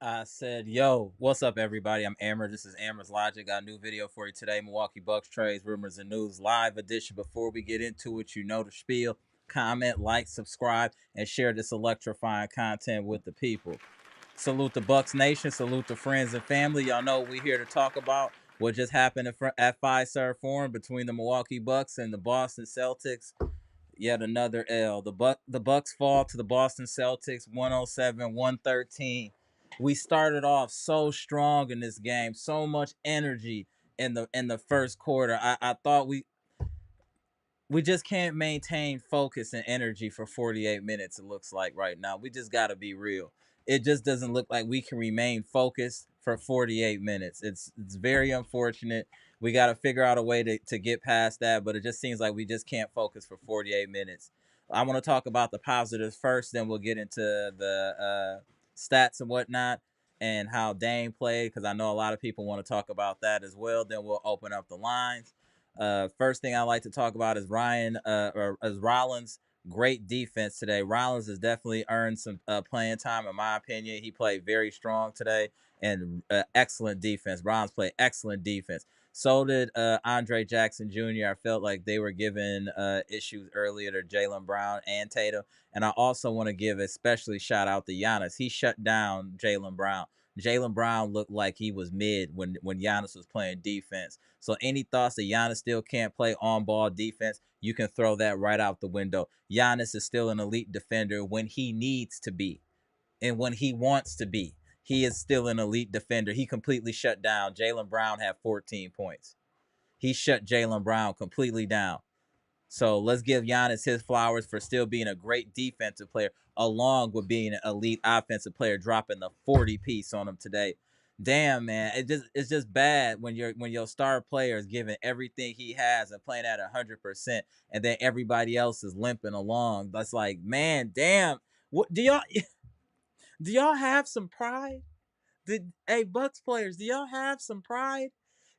I said, yo, what's up, everybody? I'm Amber. This is Amber's Logic. Got a new video for you today. Milwaukee Bucks trades, rumors, and news live edition. Before we get into it, you know the spiel. Comment, like, subscribe, and share this electrifying content with the people. Salute the Bucks Nation. Salute the friends and family. Y'all know what we're here to talk about. What just happened at Fiserv Forum between the Milwaukee Bucks and the Boston Celtics. Yet another L. The Bucks fall to the Boston Celtics 107-113. We started off so strong in this game, so much energy in the first quarter. I thought we just can't maintain focus and energy for 48 minutes. It looks like right now. We just got to be real. It just doesn't look like we can remain focused for 48 minutes. It's very unfortunate. We got to figure out a way to get past that, but it just seems like we just can't focus for 48 minutes. I want to talk about the positives first, then we'll get into the stats and whatnot and how Dame played, because I know a lot of people want to talk about that as well. Then we'll open up the lines. First thing I like to talk about is Rollins' great defense today. Rollins has definitely earned some playing time, in my opinion. He played very strong today and excellent defense. Rollins played excellent defense. So did Andre Jackson Jr. I felt like they were given issues earlier to Jaylen Brown and Tatum. And I also want to give especially shout out to Giannis. He shut down Jaylen Brown. Jaylen Brown looked like he was mid when Giannis was playing defense. So any thoughts that Giannis still can't play on ball defense, you can throw that right out the window. Giannis is still an elite defender when he needs to be and when he wants to be. He is still an elite defender. He completely shut down. Jaylen Brown had 14 points. He shut Jaylen Brown completely down. So let's give Giannis his flowers for still being a great defensive player, along with being an elite offensive player, dropping the 40 piece on him today. Damn, man, it's just bad when your star player is giving everything he has and playing at 100%, and then everybody else is limping along. That's like, man, damn. What do y'all have some pride? Hey, Bucks players, do y'all have some pride?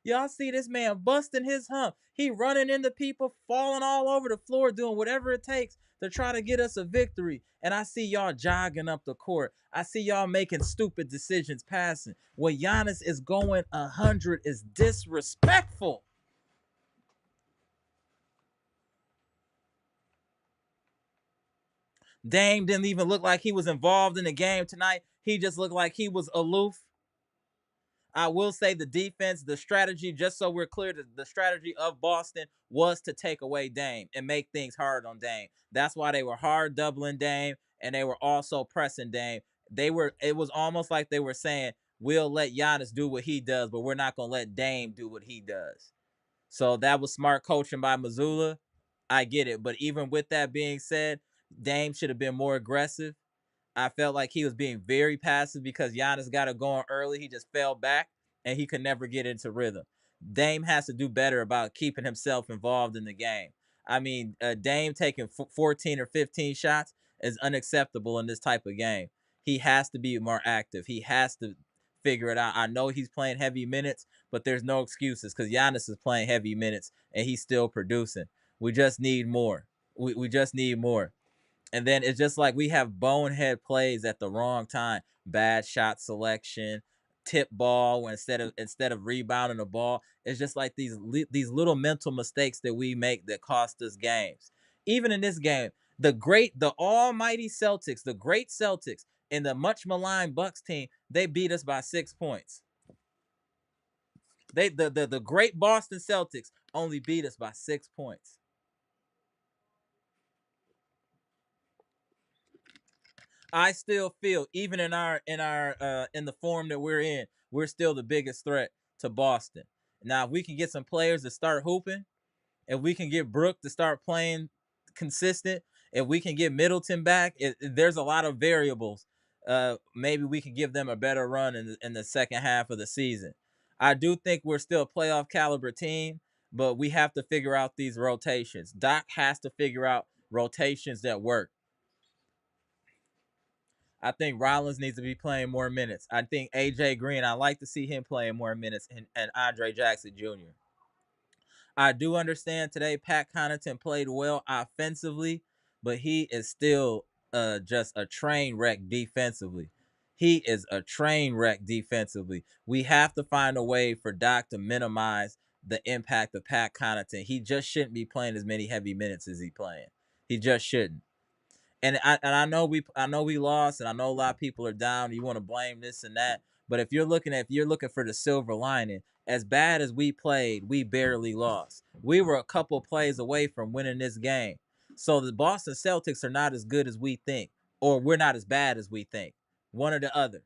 Y'all see this man busting his hump. He running into people, falling all over the floor, doing whatever it takes to try to get us a victory. And I see y'all jogging up the court. I see y'all making stupid decisions passing. When Giannis is going 100 is disrespectful. Dame didn't even look like he was involved in the game tonight. He just looked like he was aloof. I will say the defense, the strategy, just so we're clear, the strategy of Boston was to take away Dame and make things hard on Dame. That's why they were hard doubling Dame and they were also pressing Dame. It was almost like they were saying, we'll let Giannis do what he does, but we're not going to let Dame do what he does. So that was smart coaching by Missoula. I get it. But even with that being said, Dame should have been more aggressive. I felt like he was being very passive because Giannis got it going early. He just fell back and he could never get into rhythm. Dame has to do better about keeping himself involved in the game. I mean, Dame taking 14 or 15 shots is unacceptable in this type of game. He has to be more active. He has to figure it out. I know he's playing heavy minutes, but there's no excuses because Giannis is playing heavy minutes and he's still producing. We just need more. We just need more. And then it's just like we have bonehead plays at the wrong time. Bad shot selection, tip ball instead of rebounding the ball. It's just like these little mental mistakes that we make that cost us games. Even in this game, the almighty Celtics, the great Celtics, and the much maligned Bucks team, they beat us by 6 points. The great Boston Celtics only beat us by 6 points. I still feel even in the form that we're in, we're still the biggest threat to Boston. Now, if we can get some players to start hooping, if we can get Brook to start playing consistent, if we can get Middleton back, there's a lot of variables. Maybe we can give them a better run in the second half of the season. I do think we're still a playoff caliber team, but we have to figure out these rotations. Doc has to figure out rotations that work. I think Rollins needs to be playing more minutes. I think AJ Green, I like to see him playing more minutes, and Andre Jackson Jr. I do understand today Pat Connaughton played well offensively, but he is still just a train wreck defensively. He is a train wreck defensively. We have to find a way for Doc to minimize the impact of Pat Connaughton. He just shouldn't be playing as many heavy minutes as he's playing. He just shouldn't. And I know we lost, and I know a lot of people are down. You want to blame this and that, but if you're looking for the silver lining, as bad as we played, we barely lost. We were a couple plays away from winning this game. So the Boston Celtics are not as good as we think, or we're not as bad as we think. One or the other.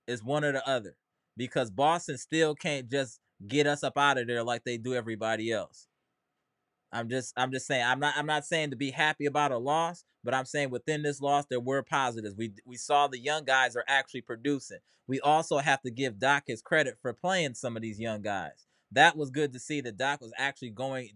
It's one or the other, because Boston still can't just get us up out of there like they do everybody else. I'm just saying, I'm not saying to be happy about a loss, but I'm saying within this loss there were positives. We saw the young guys are actually producing. We also have to give Doc his credit for playing some of these young guys. That was good to see that Doc was actually going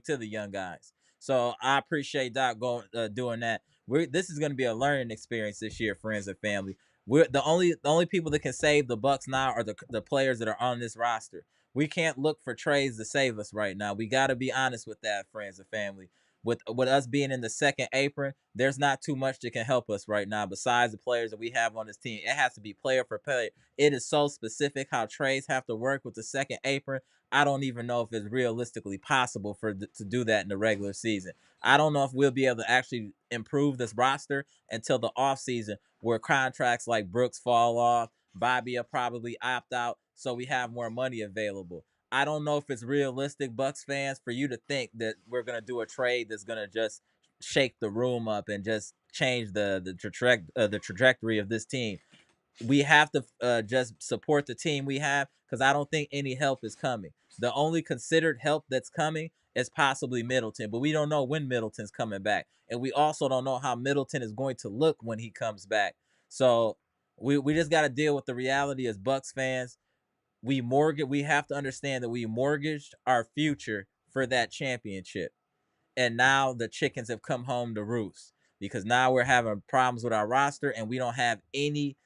to the young guys. So I appreciate Doc going doing that. This is going to be a learning experience this year, friends and family. We're the only people that can save the Bucks now are the players that are on this roster. We can't look for trades to save us right now. We got to be honest with that, friends and family. With us being in the second apron, there's not too much that can help us right now besides the players that we have on this team. It has to be player for player. It is so specific how trades have to work with the second apron. I don't even know if it's realistically possible to do that in the regular season. I don't know if we'll be able to actually improve this roster until the offseason, where contracts like Brooks fall off. Bobby will probably opt out, so we have more money available. I don't know if it's realistic, Bucks fans, for you to think that we're gonna do a trade that's gonna just shake the room up and just change the trajectory of this team. We have to just support the team we have, because I don't think any help is coming. The only considered help that's coming is possibly Middleton, but we don't know when Middleton's coming back, and we also don't know how Middleton is going to look when he comes back. So we just got to deal with the reality as Bucks fans. We have to understand that we mortgaged our future for that championship, and now the chickens have come home to roost, because now we're having problems with our roster, and we don't have any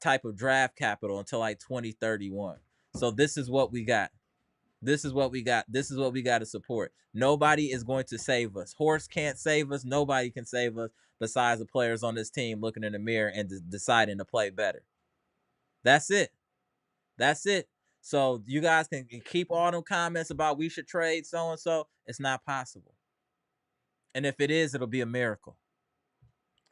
type of draft capital until like 2031. So this is what we got. This is what we got. This is what we got to support. Nobody is going to save us. Horse can't save us. Nobody can save us besides the players on this team looking in the mirror and deciding to play better. That's it. That's it. So you guys can keep all them comments about we should trade so and so. It's not possible. And if it is, it'll be a miracle.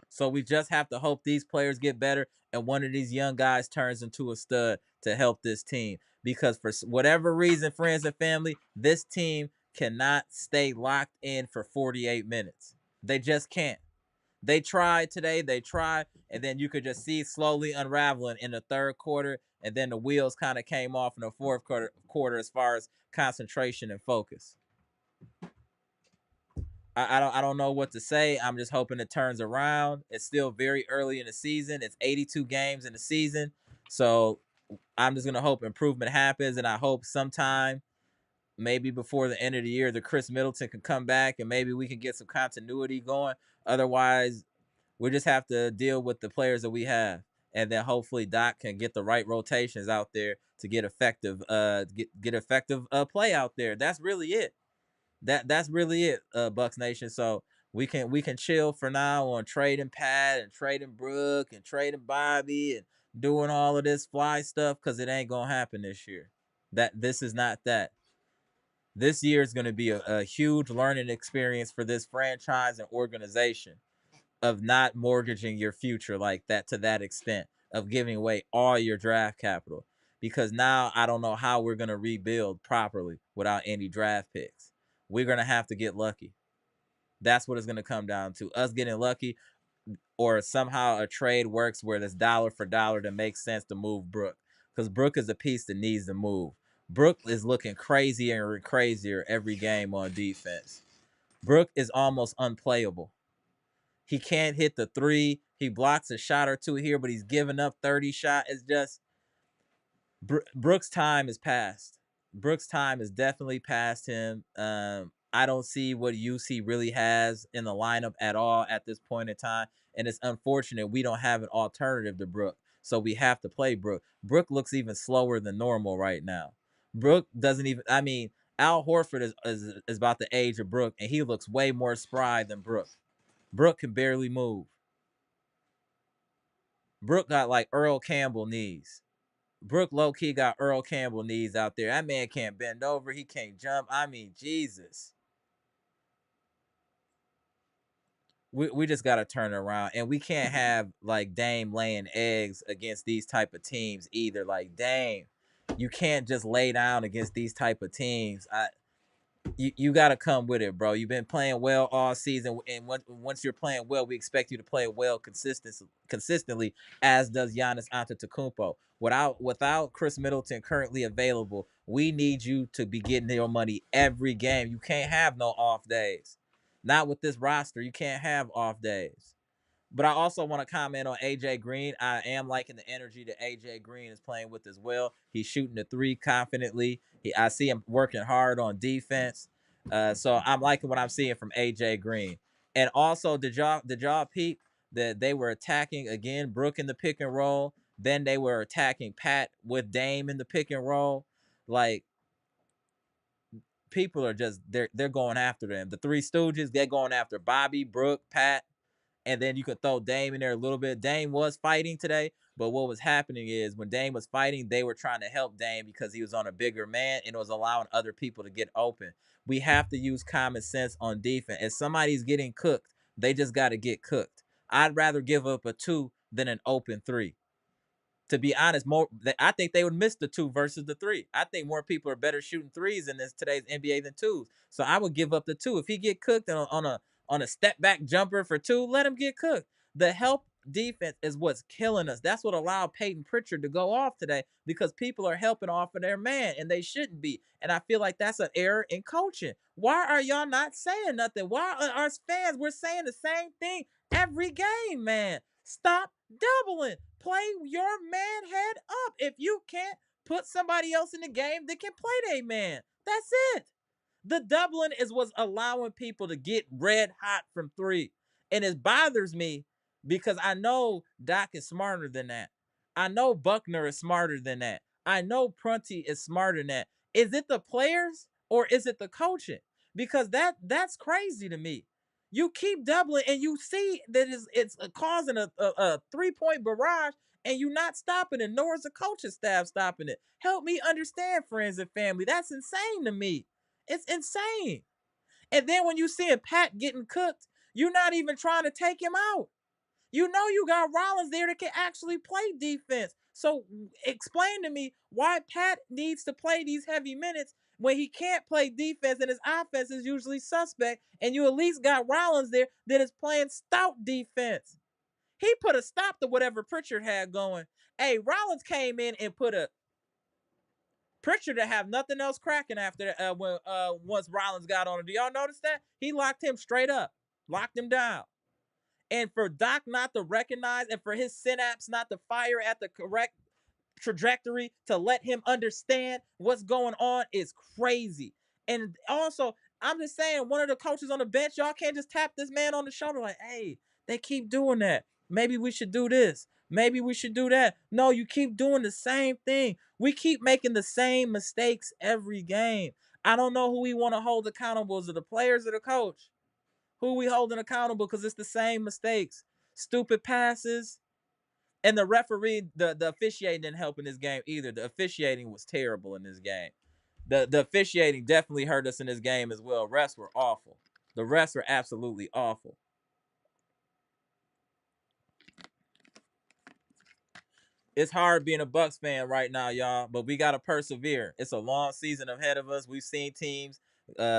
So we just have to hope these players get better and one of these young guys turns into a stud to help this team. Because for whatever reason, friends and family, this team cannot stay locked in for 48 minutes. They just can't. They tried today, and then you could just see slowly unraveling in the third quarter, and then the wheels kind of came off in the fourth quarter as far as concentration and focus. I don't know what to say. I'm just hoping it turns around. It's still very early in the season. It's 82 games in the season. So I'm just gonna hope improvement happens, and I hope sometime, maybe before the end of the year, the Khris Middleton can come back and maybe we can get some continuity going. Otherwise, we just have to deal with the players that we have. And then hopefully Doc can get the right rotations out there to get effective get effective play out there. That's really it. That's really it, Bucks Nation. So we can chill for now on trading Pat and trading Brooke and trading Bobby and doing all of this fly stuff, because it ain't gonna happen this year. This is not that. This year is gonna be a huge learning experience for this franchise and organization, of not mortgaging your future like that, to that extent, of giving away all your draft capital. Because now I don't know how we're going to rebuild properly without any draft picks. We're going to have to get lucky. That's what it's going to come down to. Us getting lucky, or somehow a trade works where it's dollar for dollar to make sense to move Brooke. Because Brooke is a piece that needs to move. Brooke is looking crazier and crazier every game on defense. Brooke is almost unplayable. He can't hit the three. He blocks a shot or two here, but he's giving up 30 shots. It's just Brooks' time is past. Brooks' time is definitely past him. I don't see what use he really has in the lineup at all at this point in time. And it's unfortunate we don't have an alternative to Brook. So we have to play Brook. Brook looks even slower than normal right now. Brook doesn't even, I mean, Al Horford is about the age of Brook, and he looks way more spry than Brook. Brook can barely move. Brook got like Earl Campbell knees. Brook low key got Earl Campbell knees out there. That man can't bend over. He can't jump. I mean, Jesus. We just gotta turn it around, and we can't have like Dame laying eggs against these type of teams either. Like Dame, you can't just lay down against these type of teams. You got to come with it, bro. You've been playing well all season, and once you're playing well, we expect you to play well consistently, as does Giannis Antetokounmpo. Without Khris Middleton currently available, we need you to be getting your money every game. You can't have no off days. Not with this roster. You can't have off days. But I also want to comment on AJ Green. I am liking the energy that AJ Green is playing with as well. He's shooting the three confidently. I see him working hard on defense. So I'm liking what I'm seeing from AJ Green. And also, did y'all peep that they were attacking again Brook in the pick and roll? Then they were attacking Pat with Dame in the pick and roll. Like, people are just they're going after them. The Three Stooges, they're going after Bobby, Brook, Pat, and then you could throw Dame in there a little bit. Dame was fighting today, but what was happening is when Dame was fighting, they were trying to help Dame because he was on a bigger man and it was allowing other people to get open. We have to use common sense on defense. If somebody's getting cooked, they just got to get cooked. I'd rather give up a 2 than an open 3. To be honest, I think they would miss the 2 versus the 3. I think more people are better shooting threes in this today's NBA than 2s. So I would give up the 2. If he get cooked on a step back jumper for 2, let him get cooked. The help defense is what's killing us. That's what allowed Peyton Pritchard to go off today, because people are helping off of their man and they shouldn't be. And I feel like that's an error in coaching. Why are y'all not saying nothing? Why are our fans? We're saying the same thing every game, man. Stop doubling. Play your man head up. If you can't put somebody else in the game that can play their man, that's it. The doubling is what's allowing people to get red hot from 3. And it bothers me because I know Doc is smarter than that. I know Buckner is smarter than that. I know Prunty is smarter than that. Is it the players or is it the coaching? Because that's crazy to me. You keep doubling and you see that it's causing a 3-point barrage, and you not stopping it, nor is the coaching staff stopping it. Help me understand, friends and family. That's insane to me. It's insane. And then when you see a Pat getting cooked, you're not even trying to take him out. You know you got Rollins there that can actually play defense. So explain to me why Pat needs to play these heavy minutes when he can't play defense and his offense is usually suspect, and you at least got Rollins there that is playing stout defense. He put a stop to whatever Pritchard had going. Hey, Rollins came in and put a Pritchard to have nothing else cracking after when once Rollins got on him. Do y'all notice that? He locked him straight up, locked him down. And for Doc not to recognize and for his synapse not to fire at the correct trajectory to let him understand what's going on is crazy. And also, I'm just saying, one of the coaches on the bench, y'all can't just tap this man on the shoulder like, hey, they keep doing that. Maybe we should do this. Maybe we should do that. No, you keep doing the same thing. We keep making the same mistakes every game. I don't know who we want to hold accountable. Is it the players or the coach? Who we holding accountable? Because it's the same mistakes. Stupid passes. And the referee, the officiating didn't help in this game either. The officiating was terrible in this game. The officiating definitely hurt us in this game as well. Refs were awful. The refs were absolutely awful. It's hard being a Bucks fan right now, y'all, but we gotta persevere. It's a long season ahead of us. We've seen teams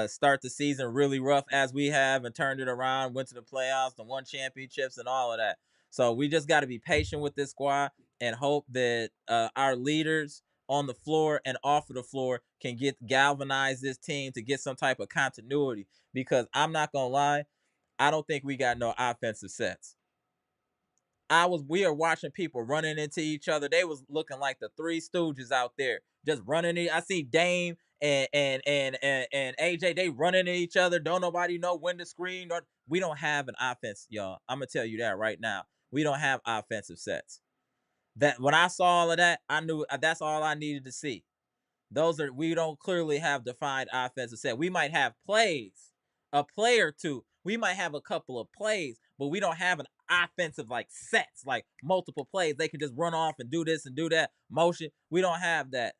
start the season really rough as we have and turned it around, went to the playoffs and won championships and all of that. So we just got to be patient with this squad and hope that our leaders on the floor and off of the floor can get galvanize this team to get some type of continuity. Because I'm not gonna lie, I don't think we got no offensive sets. We are watching people running into each other. They was looking like the Three Stooges out there, just running. I see Dame and AJ. They running at each other. Don't nobody know when to screen. Or we don't have an offense, y'all. I'm gonna tell you that right now. We don't have offensive sets. That when I saw all of that, I knew that's all I needed to see. We don't clearly have defined offensive set. We might have plays, a play or two. We might have a couple of plays, but we don't have an offensive like sets, like multiple plays. They can just run off and do this and do that motion. We don't have that.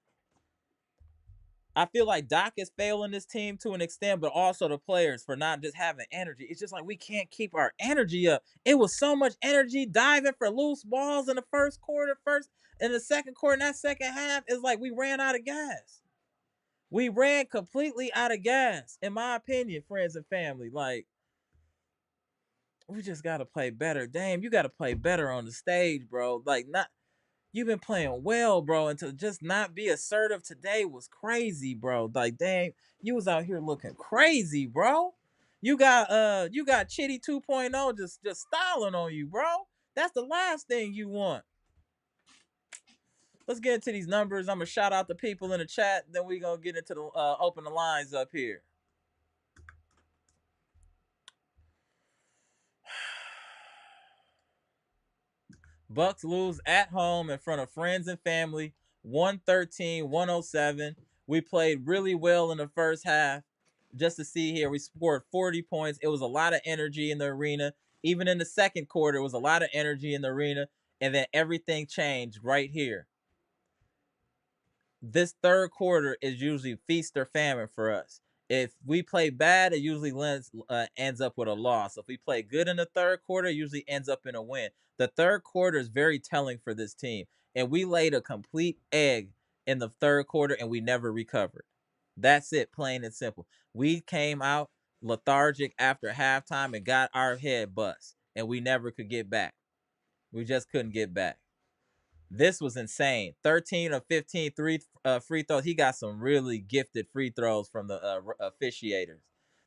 I feel like Doc is failing this team to an extent, but also the players for not just having energy. It's just like we can't keep our energy up. It was so much energy diving for loose balls in the first quarter, first in the second quarter, and that second half is like we ran out of gas. We ran completely out of gas, in my opinion, friends and family. Like, we just gotta play better. Damn, you gotta play better on the stage, bro. Like, not you've been playing well, bro, and to just not be assertive today was crazy, bro. Like, dang, you was out here looking crazy, bro. You got Chitty 2.0 just styling on you, bro. That's the last thing you want. Let's get into these numbers. I'm gonna shout out the people in the chat, then we gonna get into the open the lines up here. Bucks lose at home in front of friends and family, 113-107. We played really well in the first half. Just to see here, we scored 40 points. It was a lot of energy in the arena. Even in the second quarter, it was a lot of energy in the arena. And then everything changed right here. This third quarter is usually feast or famine for us. If we play bad, it usually ends up with a loss. If we play good in the third quarter, it usually ends up in a win. The third quarter is very telling for this team. And we laid a complete egg in the third quarter and we never recovered. That's it, plain and simple. We came out lethargic after halftime and got our head bust. And we never could get back. We just couldn't get back. This was insane. 13 of 15 free throws. He got some really gifted free throws from the officiators.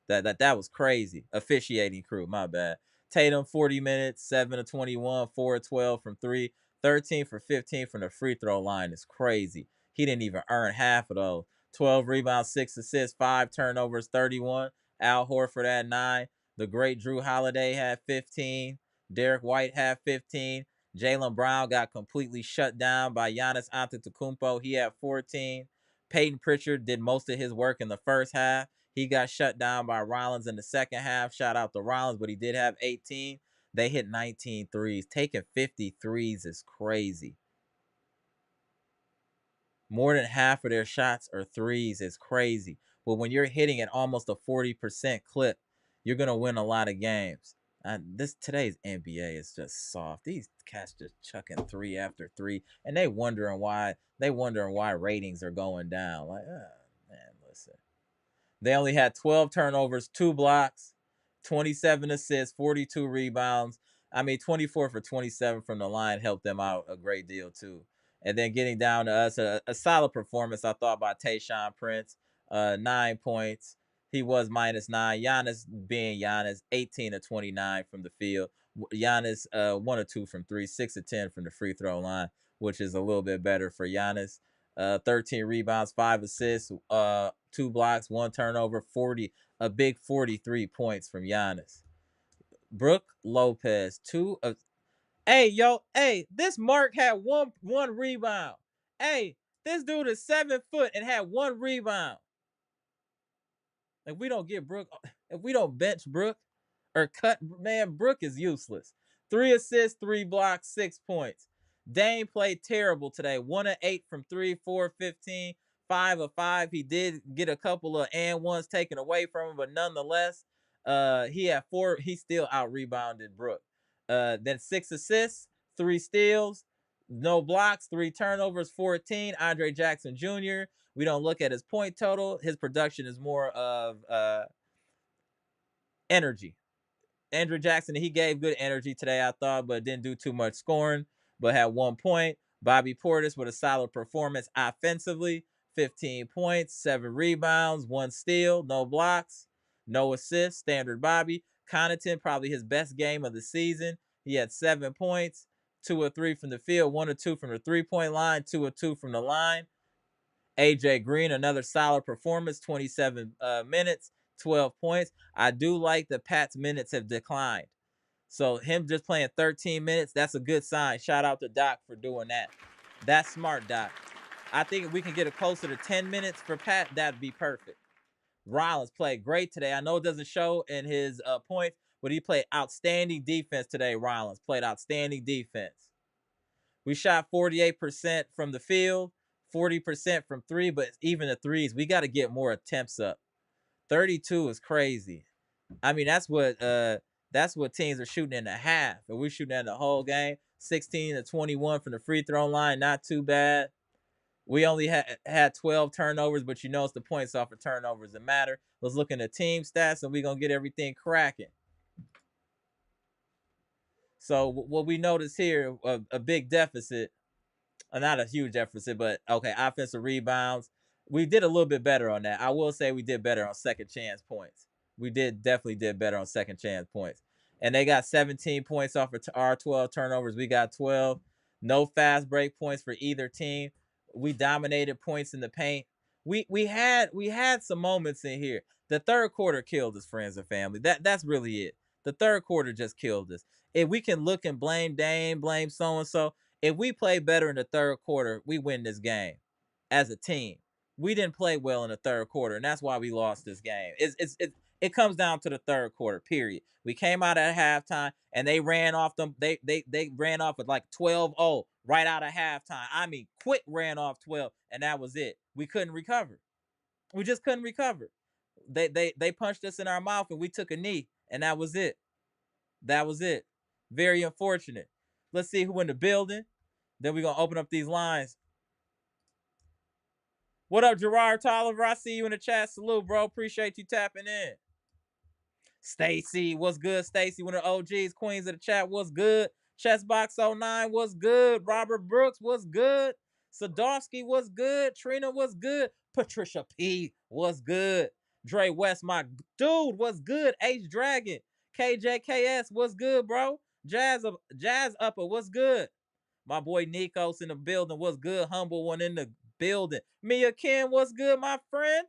That was crazy. Officiating crew, my bad. Tatum, 40 minutes, 7 of 21, 4 of 12 from 3, 13 for 15 from the free throw line. Is crazy. He didn't even earn half of those. 12 rebounds, 6 assists, 5 turnovers, 31. Al Horford had 9. The great Drew Holiday had 15. Derek White had 15. Jaylen Brown got completely shut down by Giannis Antetokounmpo. He had 14. Peyton Pritchard did most of his work in the first half. He got shut down by Rollins in the second half. Shout out to Rollins, but he did have 18. They hit 19 threes. Taking 50 threes is crazy. More than half of their shots are threes is crazy. But when you're hitting at almost a 40% clip, you're going to win a lot of games. Today's NBA is just soft. These cats just chucking 3 after 3, and they wondering why ratings are going down. Like, man, listen. They only had 12 turnovers, 2 blocks, 27 assists, 42 rebounds. 24 for 27 from the line helped them out a great deal too. And then getting down to us, a solid performance I thought by Tayshaun Prince, 9 points. He was -9. Giannis being Giannis, 18 of 29 from the field. Giannis, 1 or 2 from 3, 6 of 10 from the free throw line, which is a little bit better for Giannis. 13 rebounds, 5 assists, 2 blocks, 1 turnover, a big 43 points from Giannis. Brook Lopez, 2 of. Hey, this Mark had one rebound. Hey, this dude is 7 foot and had 1 rebound. If we don't get Brook, if we don't bench Brook or cut, man, Brook is useless. 3 assists, 3 blocks, 6 points. Dame played terrible today. 1 of 8 from 3, 4 of 15, 5 of 5. He did get a couple of and ones taken away from him, but nonetheless, he had 4. He still out rebounded Brook. Then 6 assists, 3 steals, no blocks, 3 turnovers, 14. Andre Jackson Jr. We don't look at his point total. His production is more of energy. Andrew Jackson, he gave good energy today, I thought, but didn't do too much scoring, but had 1 point. Bobby Portis with a solid performance offensively, 15 points, 7 rebounds, 1 steal, no blocks, no assists, standard Bobby. Connaughton, probably his best game of the season. He had 7 points, 2 or 3 from the field, 1 or 2 from the three-point line, 2 or 2 from the line. AJ Green, another solid performance, 27 minutes, 12 points. I do like the Pat's minutes have declined. So him just playing 13 minutes, that's a good sign. Shout out to Doc for doing that. That's smart, Doc. I think if we can get it closer to 10 minutes for Pat, that'd be perfect. Rollins played great today. I know it doesn't show in his points, But he played outstanding defense today. Rollins played outstanding defense. We shot 48% from the field, 40% from three, but even the threes, we got to get more attempts up. 32 is crazy. I mean, that's what teams are shooting in the half. And we're shooting at the whole game. 16 to 21 from the free throw line, not too bad. We only had 12 turnovers, but it's the points off of turnovers that matter. Let's look at the team stats, and we're going to get everything cracking. So what we notice here, a big deficit, not a huge deficit, but okay, offensive rebounds. We did a little bit better on that. I will say we did better on second chance points. We definitely did better on second chance points. And they got 17 points off of our 12 turnovers. We got 12. No fast break points for either team. We dominated points in the paint. We had some moments in here. The third quarter killed us, friends and family. That's really it. The third quarter just killed us. If we can look and blame Dame, blame so and so, if we play better in the third quarter, we win this game as a team. We didn't play well in the third quarter, and that's why we lost this game. It comes down to the third quarter, period. We came out at halftime, and they ran off them. They ran off with like 12-0 right out of halftime. I mean, quick ran off 12, and that was it. We couldn't recover. We just couldn't recover. They punched us in our mouth, and we took a knee, and that was it. That was it. Very unfortunate. Let's see who in the building. Then we're going to open up these lines. What up, Gerard Tolliver? I see you in the chat. Salute, bro. Appreciate you tapping in. Stacy, what's good, Stacy? One of the OGs, queens of the chat, what's good? Chessbox09, what's good? Robert Brooks, what's good? Sadowski, what's good? Trina, what's good? Patricia P, what's good? Dre West, my dude, what's good? H Dragon, KJKS, what's good, bro? Jazz Upper, what's good? My boy Nikos in the building, what's good? Humble One in the building. Mia Kim, what's good, my friend?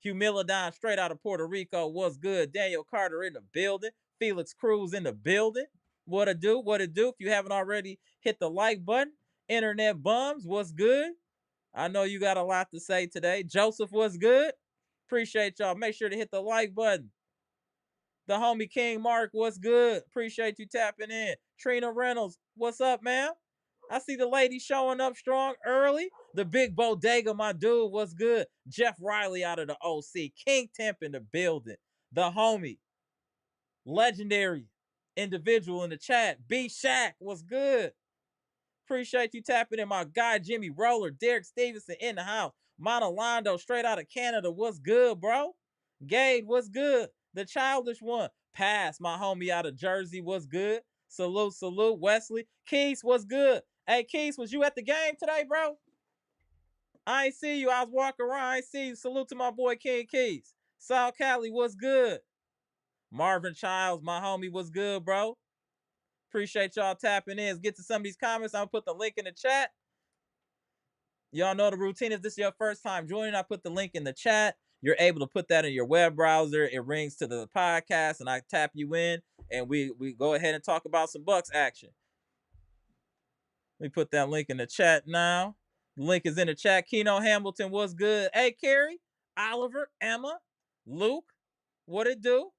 Humilidon straight out of Puerto Rico, what's good? Daniel Carter in the building. Felix Cruz in the building. What to do? What to do? If you haven't already, hit the like button. Internet bums, what's good? I know you got a lot to say today. Joseph, what's good? Appreciate y'all. Make sure to hit the like button. The homie King Mark, what's good? Appreciate you tapping in. Trina Reynolds, what's up, man? I see the lady showing up strong early. The big bodega, my dude, what's good? Jeff Riley out of the OC. King Temp in the building. The homie. Legendary individual in the chat. B Shack, what's good? Appreciate you tapping in. My guy, Jimmy Roller. Derek Stevenson in the house. Monalando, straight out of Canada. What's good, bro? Gade, what's good? The childish one. Pass, my homie out of Jersey. What's good? Salute, salute. Wesley. Keys, what's good? Hey, Keys, was you at the game today, bro? I ain't see you. I was walking around. I ain't see you. Salute to my boy, King Keys. South Cali, what's good? Marvin Childs, my homie, what's good, bro? Appreciate y'all tapping in. Let's get to some of these comments. I'll put the link in the chat. Y'all know the routine. If this is your first time joining, I put the link in the chat. You're able to put that in your web browser. It rings to the podcast, and I tap you in, and we go ahead and talk about some Bucks action. Let me put that link in the chat now. The link is in the chat. Keno Hamilton, what's good? Hey, Carrie, Oliver, Emma, Luke, what it do?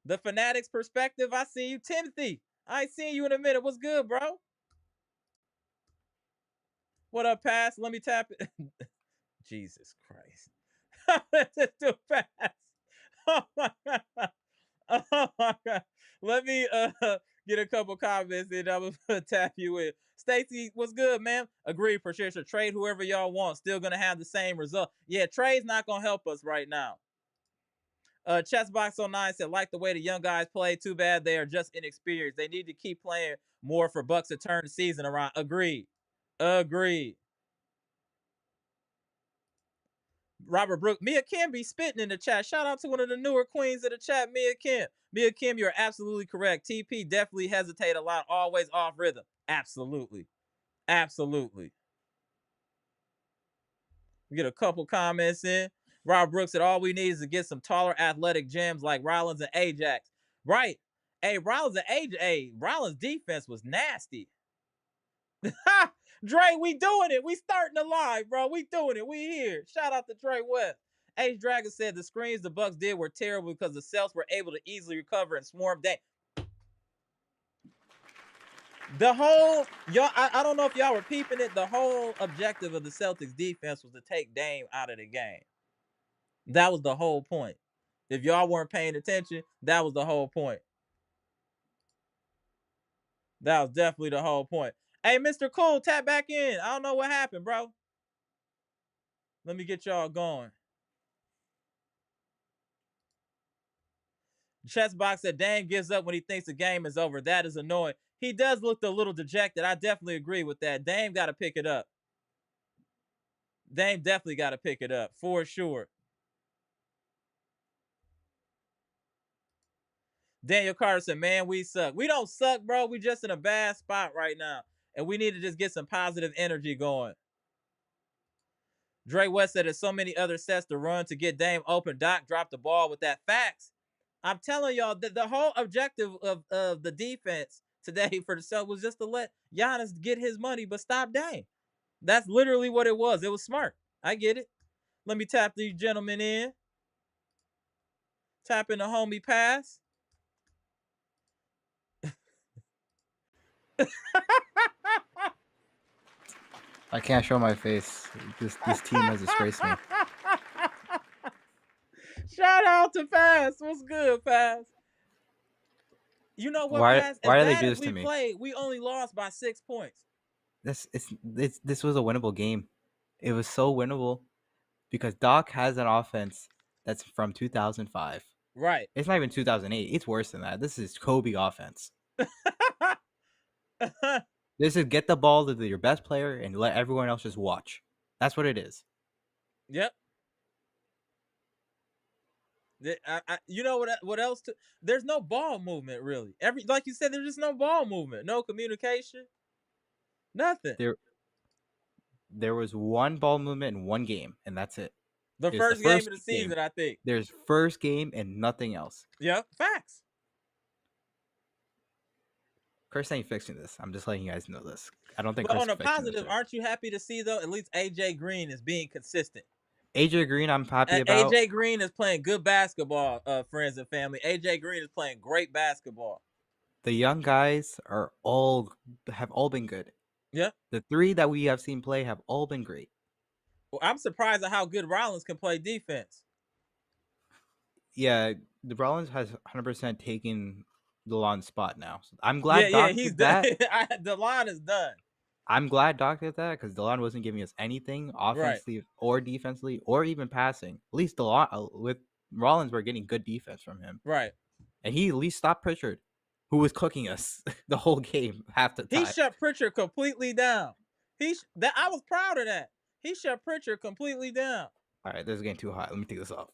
The Fanatics perspective, I see you. Timothy, I ain't seen you in a minute. What's good, bro? What up, Pass? Let me tap it. Jesus Christ. Let's just do Pass. Oh, my God. Oh, my God. Let me get a couple comments and I'm gonna tap you in. Stacy, what's good, man? Agreed, for sure. So trade whoever y'all want. Still gonna have the same result. Yeah, trade's not gonna help us right now. Chessbox09 said, like the way the young guys play. Too bad they are just inexperienced. They need to keep playing more for Bucks to turn the season around. Agreed. Agreed. Robert Brooke. Mia Kim be spitting in the chat. Shout out to one of the newer queens of the chat, Mia Kim. Mia Kim, you're absolutely correct. TP definitely hesitate a lot, always off rhythm. Absolutely. Absolutely. We get a couple comments in. Rob Brooks said all we need is to get some taller athletic gems like Rollins and Ajax. Right. Hey, Rollins and Ajax. Hey, Rollins' defense was nasty. Dre, we doing it. We starting the live, bro. We doing it. We here. Shout out to Dre West. Ace Dragon said the screens the Bucks did were terrible because the Celtics were able to easily recover and swarm Dame. The whole y'all, I don't know if y'all were peeping it. The whole objective of the Celtics defense was to take Dame out of the game. That was the whole point. If y'all weren't paying attention, that was the whole point. That was definitely the whole point. Hey, Mr. Cool, tap back in. I don't know what happened, bro. Let me get y'all going. Chessbox said Dame gives up when he thinks the game is over. That is annoying. He does look a little dejected. I definitely agree with that. Dame got to pick it up. Dame definitely got to pick it up for sure. Daniel Carter said, man, we suck. We don't suck, bro. We just in a bad spot right now. And we need to just get some positive energy going. Dre West said there's so many other sets to run to get Dame open. Doc dropped the ball with that. Facts. I'm telling y'all that the whole objective of the defense today for the Celtics was just to let Giannis get his money, but stop Dame. That's literally what it was. It was smart. I get it. Let me tap these gentlemen in. Tap in the homie pass. I can't show my face. This team has disgraced me. Shout out to Pass. What's good, Pass? You know what, Why? Pass? Why As are they bad do as this to we me? played, we only lost by 6 points. This was a winnable game. It was so winnable because Doc has an offense that's from 2005. Right. It's not even 2008. It's worse than that. This is Kobe offense. This is get the ball to your best player and let everyone else just watch. That's what it is. Yep. You know what else? There's no ball movement really. Like you said, there's just no ball movement, no communication, nothing. There was one ball movement in one game, and that's it. The first game of the season, I think. There's first game and nothing else. Yep, facts. Khris ain't fixing this. I'm just letting you guys know this. I don't think. But Khris on a fixing positive, aren't you happy to see though? At least AJ Green is being consistent. AJ Green, I'm happy about. AJ Green is playing good basketball, friends and family. AJ Green is playing great basketball. The young guys have all been good. Yeah. The three that we have seen play have all been great. Well, I'm surprised at how good Rollins can play defense. Yeah, the Rollins has 100% taken DeLon's spot now. So I'm glad Doc did that. DeLon is done. I'm glad Doc did that because DeLon wasn't giving us anything offensively or defensively or even passing. At least DeLon with Rollins, we're getting good defense from him. Right. And he at least stopped Pritchard, who was cooking us the whole game half the time. He shut Pritchard completely down. I was proud of that. He shut Pritchard completely down. All right, this is getting too hot. Let me take this off.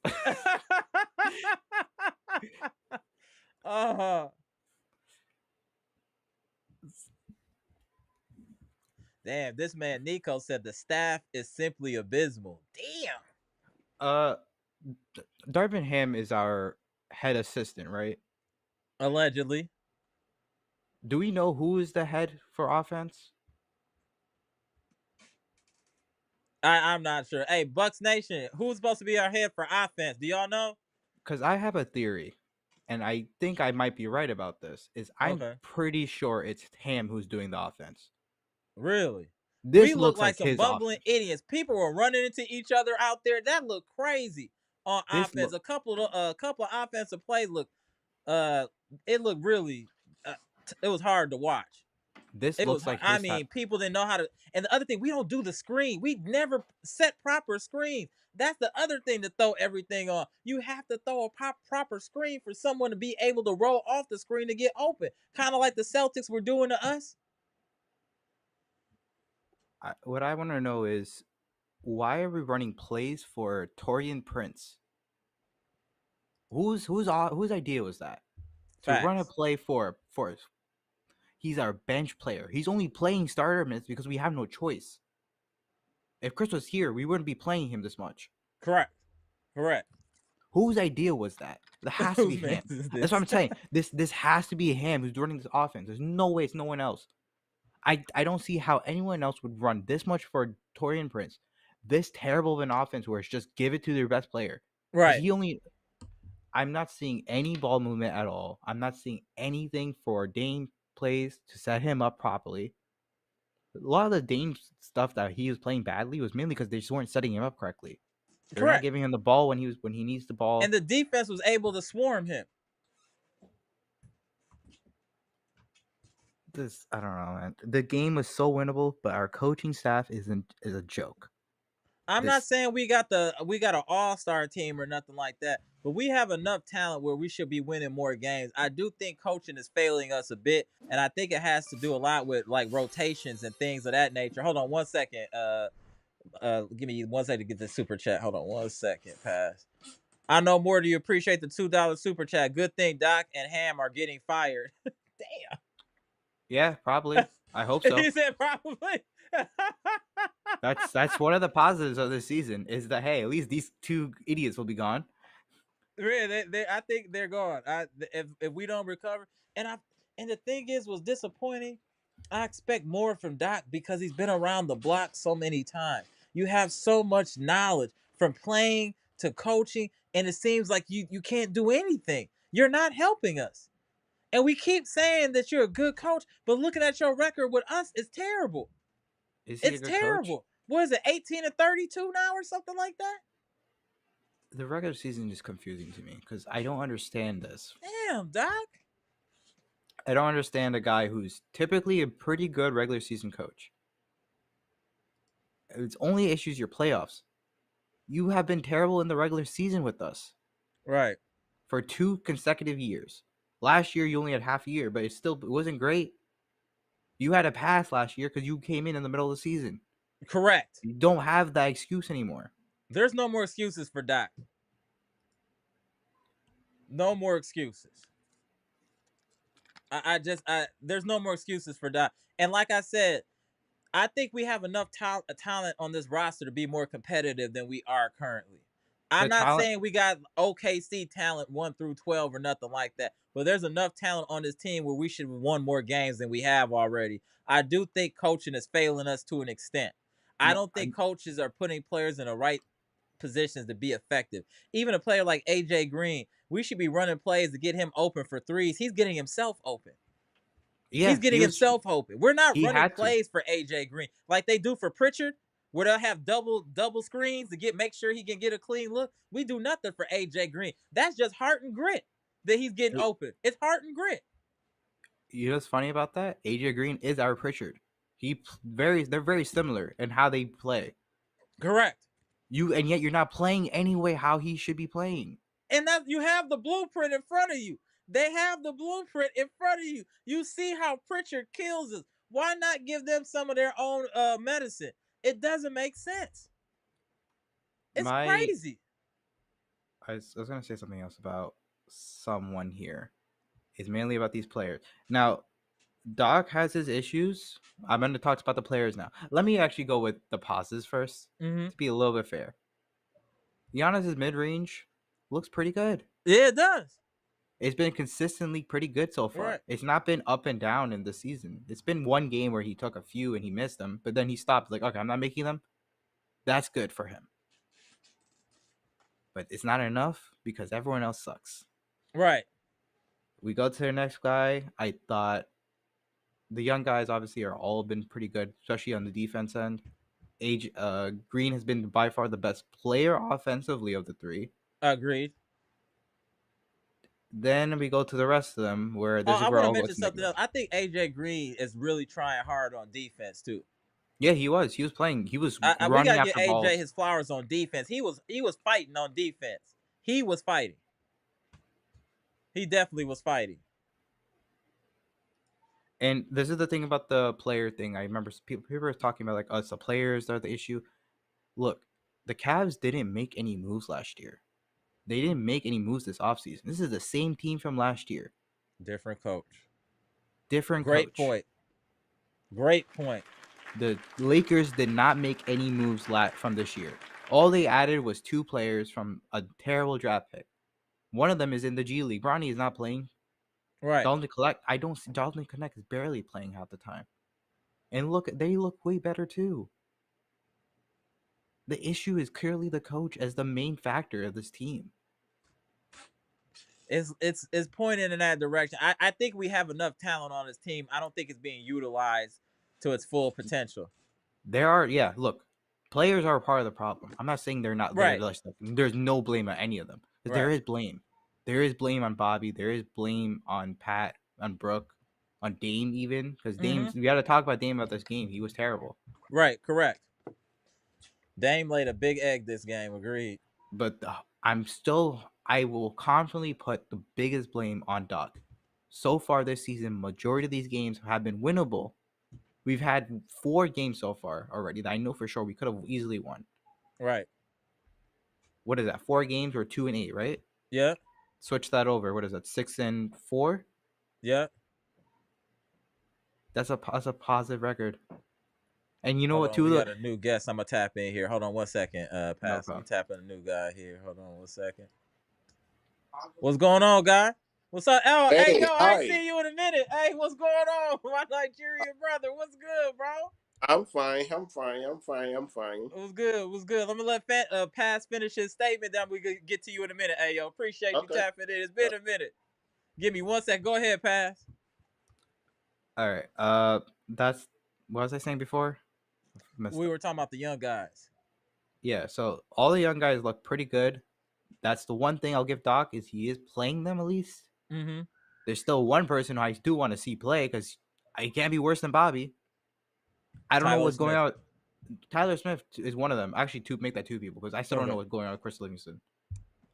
Damn, this man Nico said the staff is simply abysmal. Damn. Darvin Ham is our head assistant, right? Allegedly. Do we know who is the head for offense? I'm not sure. Hey, Bucks Nation, who's supposed to be our head for offense? Do y'all know? Because I have a theory, and I think I might be right about this. I'm pretty sure it's Ham who's doing the offense. Really? We look like some bumbling idiots. People were running into each other out there. That looked crazy on offense. A couple of offensive plays look. It looked really. It was hard to watch. People didn't know how to. And the other thing, we don't do the screen. We never set proper screens. That's the other thing to throw everything on. You have to throw a proper screen for someone to be able to roll off the screen to get open. Kind of like the Celtics were doing to us. What I want to know is, why are we running plays for Taurean Prince? Whose idea was that? To run a play for he's our bench player. He's only playing starter minutes because we have no choice. If Khris was here, we wouldn't be playing him this much. Correct. Whose idea was that? That has to be him. That's what I'm saying. This has to be him who's running this offense. There's no way it's no one else. I don't see how anyone else would run this much for Taurean Prince. this terrible of an offense where it's just give it to their best player. Because I'm not seeing any ball movement at all. I'm not seeing anything for Dame plays to set him up properly. A lot of the Dame stuff that he was playing badly was mainly because they just weren't setting him up correctly. They're not giving him the ball when he needs the ball. And the defense was able to swarm him. I don't know, man. The game was so winnable, but our coaching staff is a joke. I'm not saying we got an all-star team or nothing like that, but we have enough talent where we should be winning more games. I do think coaching is failing us a bit, and I think it has to do a lot with like rotations and things of that nature. Hold on 1 second. Give me 1 second to get this super chat. Hold on 1 second, pass. I know more. Do you appreciate the $2 super chat? Good thing Doc and Ham are getting fired. Damn. Yeah, probably. I hope so. He said probably. That's one of the positives of this season is that, hey, at least these two idiots will be gone. Really, I think they're gone. If we don't recover, and the thing is, was disappointing. I expect more from Doc because he's been around the block so many times. You have so much knowledge from playing to coaching, and it seems like you can't do anything. You're not helping us. And we keep saying that you're a good coach, but looking at your record with us, it's terrible. It's terrible. Coach? What is it, 18-32 now or something like that? The regular season is confusing to me because I don't understand this. Damn, Doc. I don't understand a guy who's typically a pretty good regular season coach. Its only issue is your playoffs. You have been terrible in the regular season with us. Right. For 2 consecutive years. Last year, you only had half a year, but it wasn't great. You had a pass last year because you came in the middle of the season. Correct. You don't have that excuse anymore. There's no more excuses for Doc. No more excuses. There's no more excuses for Doc. And like I said, I think we have enough talent on this roster to be more competitive than we are currently. I'm not saying we got OKC talent 1 through 12 or nothing like that, but there's enough talent on this team where we should have won more games than we have already. I do think coaching is failing us to an extent. I don't think coaches are putting players in the right positions to be effective. Even a player like AJ Green, we should be running plays to get him open for threes. He's getting himself open. Yeah, he's getting himself open. We're not running plays for AJ Green like they do for Pritchard, where they'll have double screens to make sure he can get a clean look. We do nothing for AJ Green. That's just heart and grit that he's getting open. It's heart and grit. You know what's funny about that? AJ Green is our Pritchard. They're very similar in how they play. Correct. And yet you're not playing anyway how he should be playing. And that you have the blueprint in front of you. They have the blueprint in front of you. You see how Pritchard kills us. Why not give them some of their own medicine? It doesn't make sense. It's crazy. I was going to say something else about someone here. It's mainly about these players. Now, Doc has his issues. I'm going to talk about the players now. Let me actually go with the positives first to be a little bit fair. Giannis's mid-range looks pretty good. Yeah, it does. It's been consistently pretty good so far. Right. It's not been up and down in the season. It's been one game where he took a few and he missed them, but then he stopped. Like, okay, I'm not making them. That's good for him. But it's not enough because everyone else sucks. Right. We go to the next guy. I thought the young guys obviously are all been pretty good, especially on the defense end. Green has been by far the best player offensively of the 3. Agreed. Then we go to the rest of them where this is where I want to mention something else. I think AJ Green is really trying hard on defense too. Yeah, he was. He was playing. He was running after balls. We gotta get AJ his flowers on defense. He was fighting on defense. He was fighting. He definitely was fighting. And this is the thing about the player thing. I remember people were talking about like us, the players are the issue. Look, the Cavs didn't make any moves last year. They didn't make any moves this offseason. This is the same team from last year. Different coach. Great point. Great point. The Lakers did not make any moves from this year. All they added was 2 players from a terrible draft pick. One of them is in the G League. Bronny is not playing. Right. Dalton Connect. I don't see Dalton Connect is barely playing half the time. And look, they look way better too. the issue is clearly the coach as the main factor of this team. It's pointing in that direction. I think we have enough talent on this team. I don't think it's being utilized to its full potential. Look, players are a part of the problem. I'm not saying they're not there. Right. There's no blame on any of them. There Right. is blame. There is blame on Bobby. There is blame on Pat, on Brooke, on Dame even. Because Dame's, we got to talk about Dame about this game. He was terrible. Right. Correct. Dame laid a big egg this game. Agreed. But I will confidently put the biggest blame on Doc. So far this season, majority of these games have been winnable. We've had 4 games so far already that I know for sure we could have easily won. Right. What is that? 4 games or 2-8, right? Yeah. Switch that over. What is that? 6-4? Yeah. That's a positive record. And you know Hold what? on, we got a new guest. I'm gonna tap in here. Hold on 1 second. Pass. No I'm tapping a new guy here. Hold on 1 second. What's going on, guy? What's up? Oh, hey, yo, I ain't seen you in a minute. Hey, what's going on, my Nigerian brother? What's good, bro? I'm fine. What's good? Let me let Pass finish his statement. Then we can get to you in a minute. Hey, yo, appreciate you tapping in. It's been a minute. Give me 1 sec. Go ahead, Pass. All right. That's what was I saying before? We were talking about the young guys. Yeah. So all the young guys look pretty good. That's the one thing I'll give Doc is he is playing them at least. Mm-hmm. There's still one person I do want to see play because he can't be worse than Bobby. I don't know what's going on. Tyler Smith is one of them. Actually, to make that 2 people because I still don't know what's going on with Chris Livingston.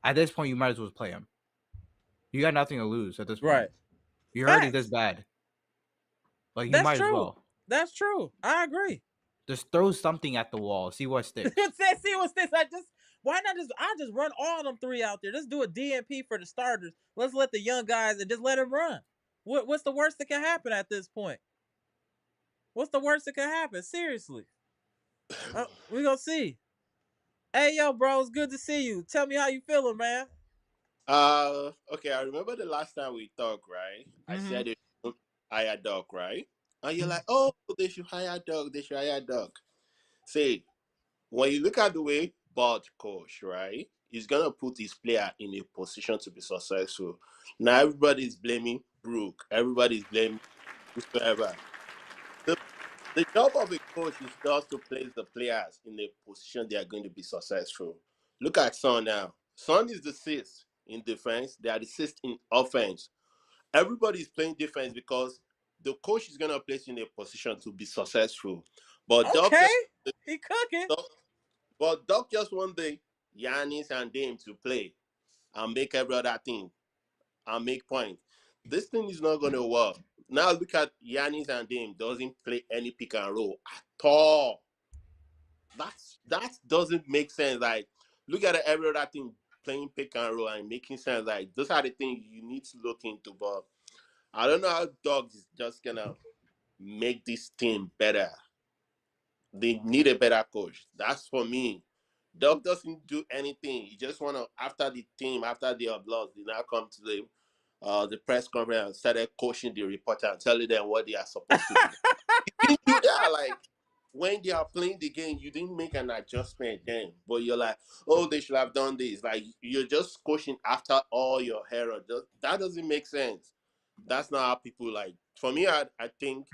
At this point, you might as well play him. You got nothing to lose at this point. Right. You're already this bad. Like you might as well. That's true. I agree. Just throw something at the wall. See what sticks. See what sticks. Why not just run all them 3 out there. Just do a DNP for the starters. Let's let the young guys and just let them run. What's the worst that can happen at this point? What's the worst that can happen? Seriously. We gonna see. Hey, yo, bro, it's good to see you. Tell me how you feeling, man. Okay. I remember the last time we talked, right? I said it should hire Doc, right? And you're like, oh, they should hire Doc. See, when you look at the way Bud coach, right? He's gonna put his player in a position to be successful. Now everybody's blaming Brooke. Everybody's blaming whosoever. The job of a coach is just to place the players in a position they are going to be successful. Look at Son now. Son is the 6th in defense. They are the 6th in offense. Everybody's playing defense because the coach is going to place you in a position to be successful. But he cooking. But Doc just want the Giannis and Dame to play and make every other thing and make points. This thing is not going to work. Now look at Giannis and Dame doesn't play any pick and roll at all. That doesn't make sense. Like, look at every other thing playing pick and roll and making sense. Like, those are the things you need to look into. But I don't know how Dogs is just gonna make this team better. They need a better coach. That's for me. Doug doesn't do anything. He just wanna after they have lost, they now come to the press conference and started coaching the reporter and telling them what they are supposed to do. He didn't do that. Like, when they are playing the game, you didn't make an adjustment then. But you're like, oh, they should have done this. Like, you're just coaching after all your error. That doesn't make sense. That's not how people like. For me, I think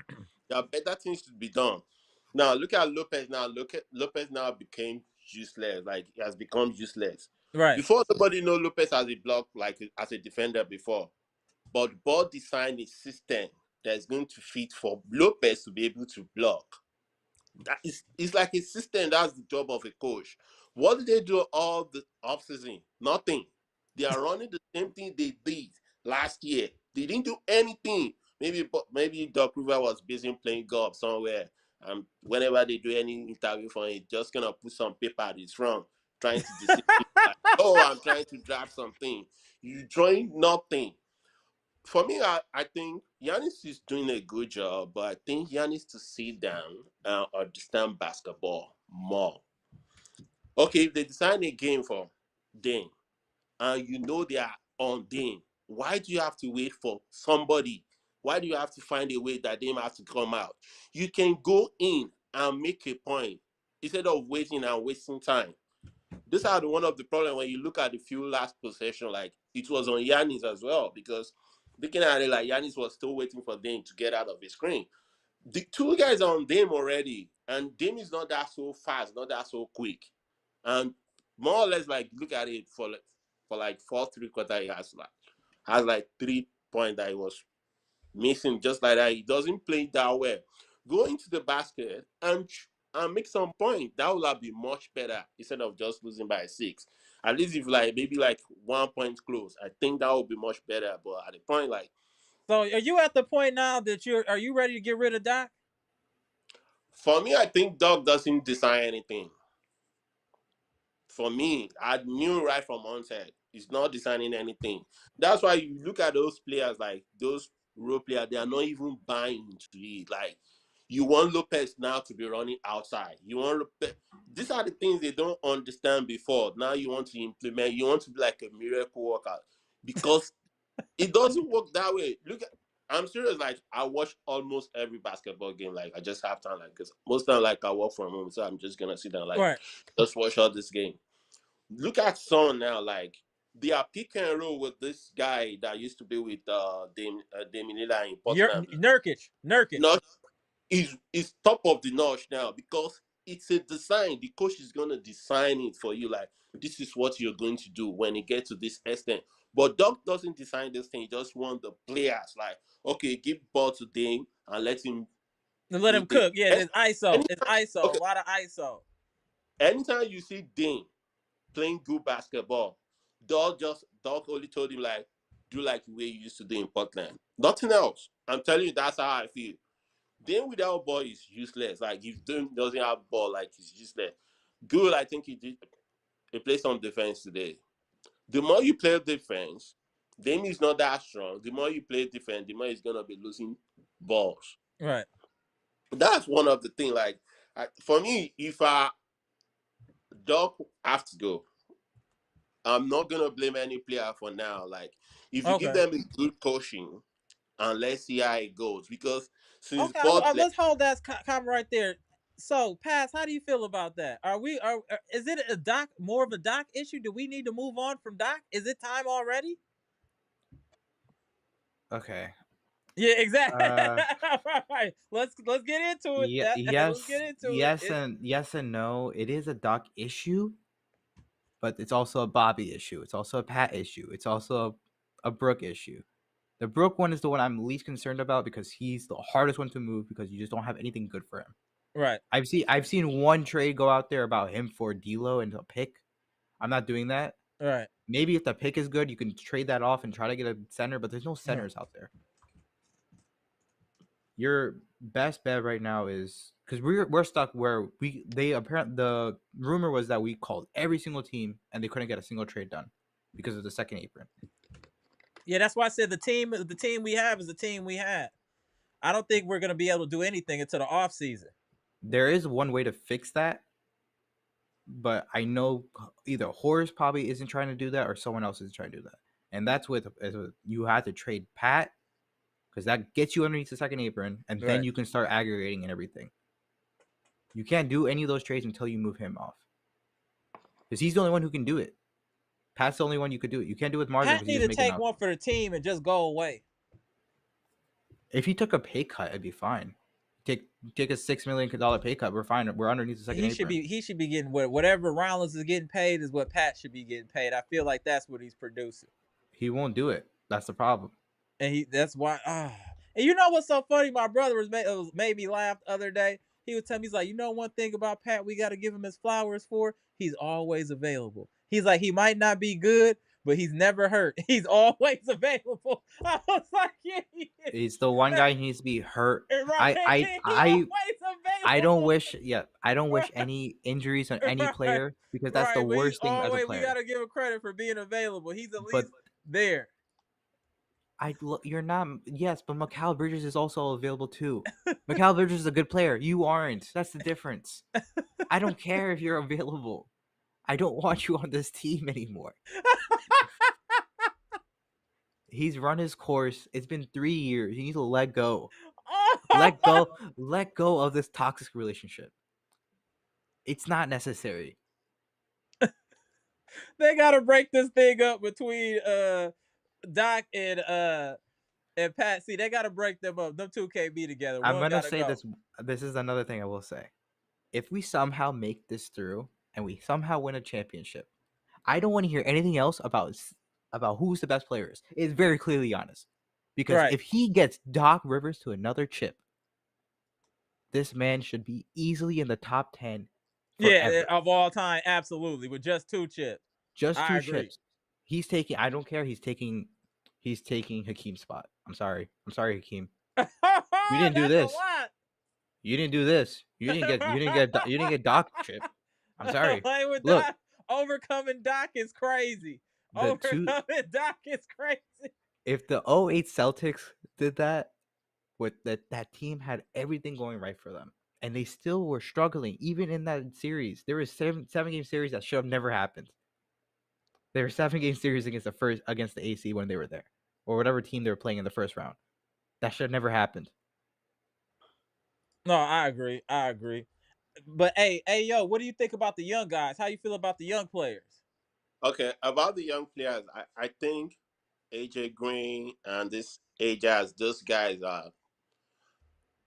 there are better things to be done. Now, look at Lopez now. Lopez now became useless. Like, he has become useless. Right. Before, nobody know Lopez as a block, like as a defender before. But Bud designed a system that's going to fit for Lopez to be able to block. It's like a system. That's the job of a coach. What did they do all the offseason? Nothing. They are running the same thing they did last year. They didn't do anything. Maybe Doc River was busy playing golf somewhere. And whenever they do any interview for him, just gonna put some paper at his front, trying to deceive people. Like, oh, I'm trying to draft something. You join nothing. For me, I think Giannis is doing a good job, but I think Giannis to sit down and understand basketball more. Okay, if they design a game for Dame, and you know they are on Dame, why do you have to wait for somebody? Why do you have to find a way that Dame has to come out? You can go in and make a point. instead of waiting and wasting time. These are one of the problems when you look at the few last possession, like it was on Giannis as well, because looking at it, like Giannis was still waiting for Dame to get out of his screen. The two guys are on Dame already, and Dame is not that so fast, not that so quick. And more or less, like look at it for like 4 3/4, he has like 3 points that he was missing just like that. He doesn't play that well. Go into the basket and make some point. That would have been much better instead of just losing by 6. At least if like maybe like 1 point close, I think that would be much better. But at the point, like, so are you at the point now that are you ready to get rid of Doc? For me, I think Doc doesn't design anything. For me, I knew right from onset, he's not designing anything. That's why you look at those players, like those role players, they are not even buying into it. Like, you want Lopez now to be running outside. You want Lopez. These are the things they don't understand before. Now you want to implement. You want to be like a miracle worker, because it doesn't work that way. I'm serious. Like, I watch almost every basketball game. Like, I just have time, like, because most time, like, I work from home, so I'm just gonna sit down, like, Right. just watch all this game. Look at Son now. Like, they are pick and roll with this guy that used to be with Damian Lillard in Portland. Nurkic. Not is top of the notch now, because it's a design. The coach is gonna design it for you. Like, this is what you're going to do when it gets to this extent. But Doc doesn't design this thing. He just want the players, like, okay, give ball to Dame and let him cook. Yeah, it's ISO. Anytime, it's ISO. okay. A lot of ISO. Anytime you see Dame playing good basketball, Doc only told him, like, do like the way you used to do in Portland. Nothing else. I'm telling you, that's how I feel. Dame without ball is useless. Like, if Dame doesn't have ball, like, he's useless. Good, I think he played some defense today. The more you play defense, Dame is not that strong. The more you play defense, the more he's gonna be losing balls. Right. That's one of the things. Like, for me, if Doc have to go, I'm not gonna blame any player for now. Like, if you give them a good coaching, and let's see how it goes, because since let's hold that comment right there. So, Pass, how do you feel about that? Is it more of a Doc issue? Do we need to move on from Doc? Is it time already? Okay. Yeah, exactly. Right. Let's get into it. Let's get into it. Yes and no. It is a Doc issue, but it's also a Bobby issue. It's also a Pat issue. It's also a Brook issue. The Brook one is the one I'm least concerned about, because he's the hardest one to move, because you just don't have anything good for him. Right. I've seen one trade go out there about him for D'Lo and a pick. I'm not doing that. Right. Maybe if the pick is good, you can trade that off and try to get a center, but there's no centers out there. Your best bet right now is, because we're stuck where the rumor was that we called every single team and they couldn't get a single trade done because of the second apron. Yeah, that's why I said the team we have is the team we had. I don't think we're gonna be able to do anything until the off season. There is one way to fix that, but I know either Horace probably isn't trying to do that or someone else is trying to do that, and that's with you have to trade Pat, because that gets you underneath the second apron, and then you can start aggregating and everything. You can't do any of those trades until you move him off, because he's the only one who can do it. Pat's the only one you could do it. You can't do it with Marvin. Pat need to take one for the team and just go away. If he took a pay cut, it'd be fine. Take a $6 million pay cut. We're fine. We're underneath the second apron. He should be getting whatever Rollins is getting paid is what Pat should be getting paid. I feel like that's what he's producing. He won't do it. That's the problem. And that's why. And you know what's so funny? My brother made me laugh the other day. He would tell me, he's like, you know, one thing about Pat, we got to give him his flowers for. He's always available. He's like, he might not be good, but he's never hurt. He's always available. I was like, yeah, he's the one guy who needs to be hurt. Right. I don't wish any injuries on any player, because that's the worst thing as a player. We gotta give him credit for being available. He's at least there. You're not. Yes, but Mikal Bridges is also available too. Mikal Bridges is a good player. You aren't. That's the difference. I don't care if you're available. I don't want you on this team anymore. He's run his course. It's been 3 years. You need to let go. Let go of this toxic relationship. It's not necessary. They gotta break this thing up between Doc and Pat. See, they gotta break them up. Them two can't be together. I'm One gonna gotta say go. this. This is another thing I will say. If we somehow make this through and we somehow win a championship, I don't want to hear anything else about who's the best players. It's very clearly Giannis. Because Right. if he gets Doc Rivers to another chip, this man should be easily in the top 10 forever. Yeah, of all time, absolutely. With just 2 chips. Just I 2 agree. chips. He's taking. I don't care. He's taking Hakeem's spot. I'm sorry, Hakeem. You didn't do this. You didn't do this. You didn't get Doc chip. I'm sorry. With Look, Doc, overcoming Doc is crazy. Overcoming Doc is crazy. If the 08 Celtics did that, with that team had everything going right for them, and they still were struggling even in that series. There was 7-game series that should have never happened. There were 7-game series against the AC when they were there, or whatever team they were playing in the first round. That should have never happened. No, I agree. But hey, yo, what do you think about the young guys? How you feel about the young players? Okay, about the young players, I think AJ Green and this Ajas, those guys are.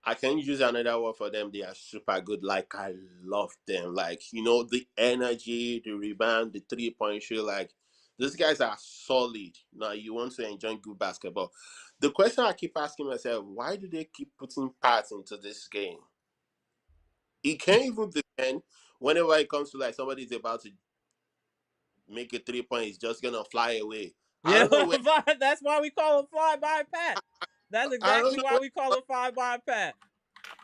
I can use another word for them. They are super good. Like, I love them. Like, the energy, the rebound, the 3-point shoot. Like, these guys are solid. Now, you want to enjoy good basketball. The question I keep asking myself, why do they keep putting parts into this game? It can't even depend. Whenever it comes to, like, somebody's about to make a 3-point, it's just going to fly away. Yeah, that's why we call him Fly by Pat. That's exactly why we call him Fly by Pat.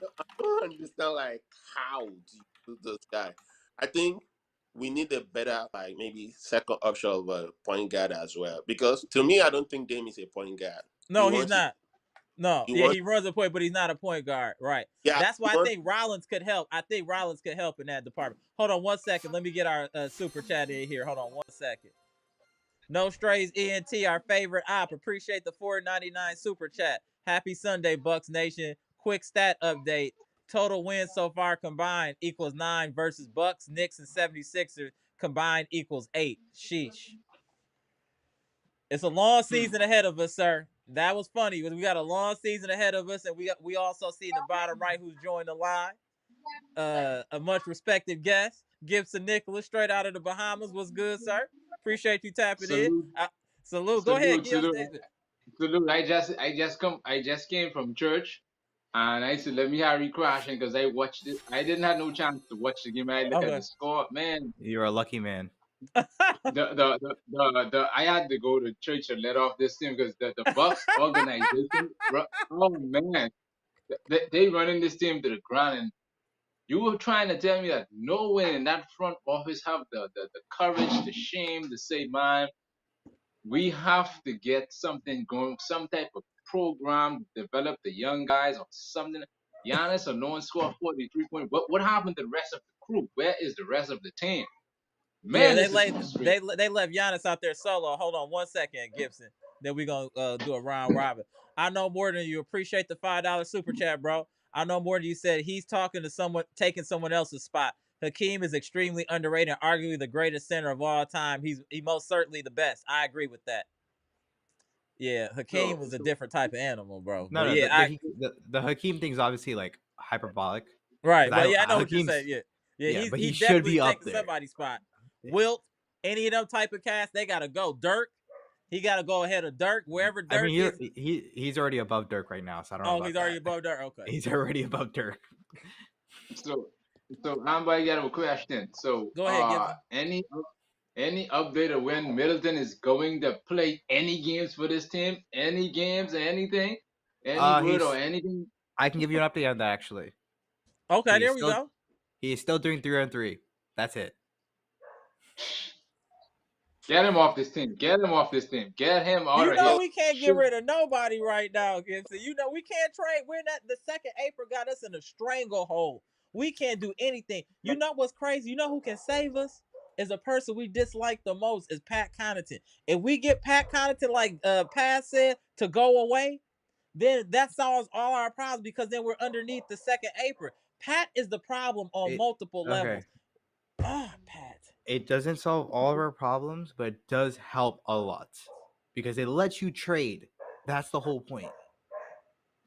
I don't understand, like, how do you do this guy? I think we need a better, like, maybe second option of a point guard as well. Because to me, I don't think Dame is a point guard. No, he's not. No, he runs a point, but he's not a point guard. Right. Yeah. That's why I think Rollins could help. I think Rollins could help in that department. Hold on 1 second. Let me get our super chat in here. Hold on 1 second. No Strays ENT, our favorite op. Appreciate the $4.99 super chat. Happy Sunday, Bucks Nation. Quick stat update. Total wins so far combined equals 9 versus Bucks, Knicks, and 76ers combined equals 8. Sheesh. It's a long season ahead of us, sir. That was funny. We got a long season ahead of us, and we also see in the bottom right who's joined the live. A much respected guest, Gibson Nicholas, straight out of the Bahamas. What's good, sir? Appreciate you tapping in. Salute. Go ahead, Gibson. Salute. I just came from church, and I said, let me Harry crashing because I watched it. I didn't have no chance to watch the game. I look at the score, man. You're a lucky man. I had to go to church to let off this team because the Bucks organization, oh man, they running this team to the ground, and you were trying to tell me that no one in that front office have the courage, the shame to say, man, we have to get something going, some type of program, develop the young guys or something. Giannis or no one scored 43 points. What happened to the rest of the crew? Where is the rest of the team? Man, yeah, they left Giannis out there solo. Hold on 1 second, Gibson. Then we're gonna do a round robin. I know more than you. Appreciate the $5 super chat, bro. I know more than you said. He's talking to someone, taking someone else's spot. Hakeem is extremely underrated, arguably the greatest center of all time. He most certainly the best. I agree with that. Yeah, Hakeem was a different type of animal, bro. No, yeah, the Hakeem thing's obviously like hyperbolic. Right. Well, I know what you're saying. Yeah, but he should be up there. Somebody's spot. Wilt, any of them type of cast, they gotta go. Dirk, he gotta go ahead of Dirk wherever Dirk is. He's already above Dirk right now, so I don't know. Oh, he's already above Dirk. Okay, he's already above Dirk. So I'm going to get a question. So go ahead. Any update of when Middleton is going to play any games for this team? Any games or anything? Any word or anything? I can give you an update on that actually. Okay, there we go. He's still doing 3-on-3. That's it. Get him off this team. Get him out of here. We can't get rid of nobody right now, Gibson. We can't trade. We're not. The second April got us in a stranglehold. We can't do anything. You know what's crazy? You know who can save us? Is a person we dislike the most is Pat Connaughton. If we get Pat Connaughton, like Pat said, to go away, then that solves all our problems because then we're underneath the second April. Pat is the problem on multiple levels. Pat. It doesn't solve all of our problems, but it does help a lot because it lets you trade. That's the whole point.